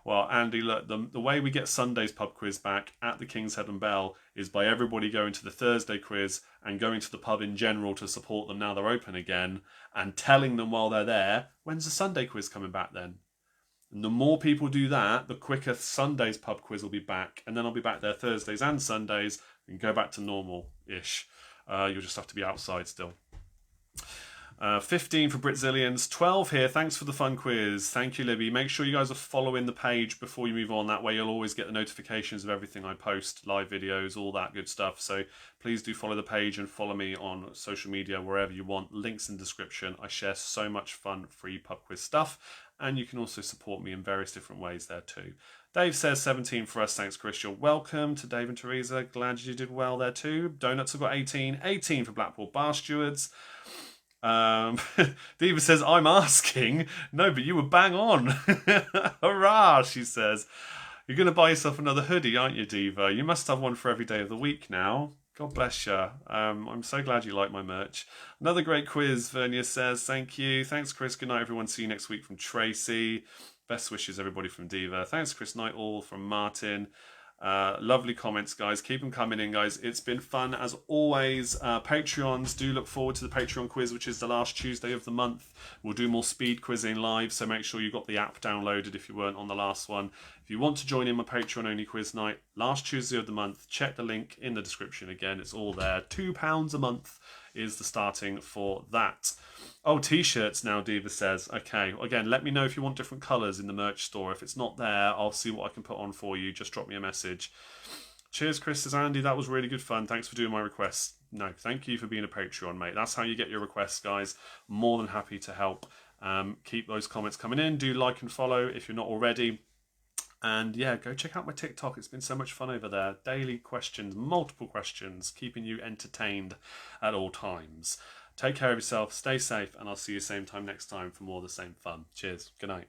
Well, Andy, look, the way we get Sunday's pub quiz back at the King's Head and Bell is by everybody going to the Thursday quiz and going to the pub in general to support them now they're open again and telling them while they're there, when's the Sunday quiz coming back then? And the more people do that, the quicker Sunday's pub quiz will be back. And then I'll be back there Thursdays and Sundays and go back to normal-ish. You'll just have to be outside still. 15 for Britzillions, 12 here. Thanks for the fun quiz. Thank you, Libby. Make sure you guys are following the page before you move on. That way you'll always get the notifications of everything I post, live videos, all that good stuff. So please do follow the page and follow me on social media, wherever you want. Links in the description. I share so much fun, free pub quiz stuff. And you can also support me in various different ways there too. Dave says 17 for us. Thanks, Chris. You're welcome. To Dave and Teresa, glad you did well there too. Donuts have got 18. 18 for Blackpool Bar Stewards. Diva says, I'm asking. No, but you were bang on. Hurrah, she says. You're going to buy yourself another hoodie, aren't you, Diva? You must have one for every day of the week now. God bless you. I'm so glad you like my merch. Another great quiz, Vernia says. Thank you. Thanks, Chris. Good night, everyone. See you next week from Tracy. Best wishes, everybody, from Diva. Thanks, Chris Knight, all from Martin. Lovely comments, guys. Keep them coming in, guys. It's been fun as always. Patreons, do look forward to the Patreon quiz, which is the last Tuesday of the month. We'll do more speed quizzing live, so make sure you got the app downloaded if you weren't on the last one. If you want to join in my Patreon only quiz night, last Tuesday of the month, check the link in the description again. It's all there. £2 a month is the starting for that. Oh, t-shirts now, Diva says. Okay, again, let me know if you want different colours in the merch store. If it's not there, I'll see what I can put on for you. Just drop me a message. Cheers, Chris, says Andy. That was really good fun. Thanks for doing my requests. No, thank you for being a Patreon, mate. That's how you get your requests, guys. More than happy to help. Keep those comments coming in. Do like and follow if you're not already. And yeah, go check out my TikTok. It's been so much fun over there. Daily questions, multiple questions, keeping you entertained at all times. Take care of yourself, stay safe, and I'll see you same time next time for more of the same fun. Cheers. Good night.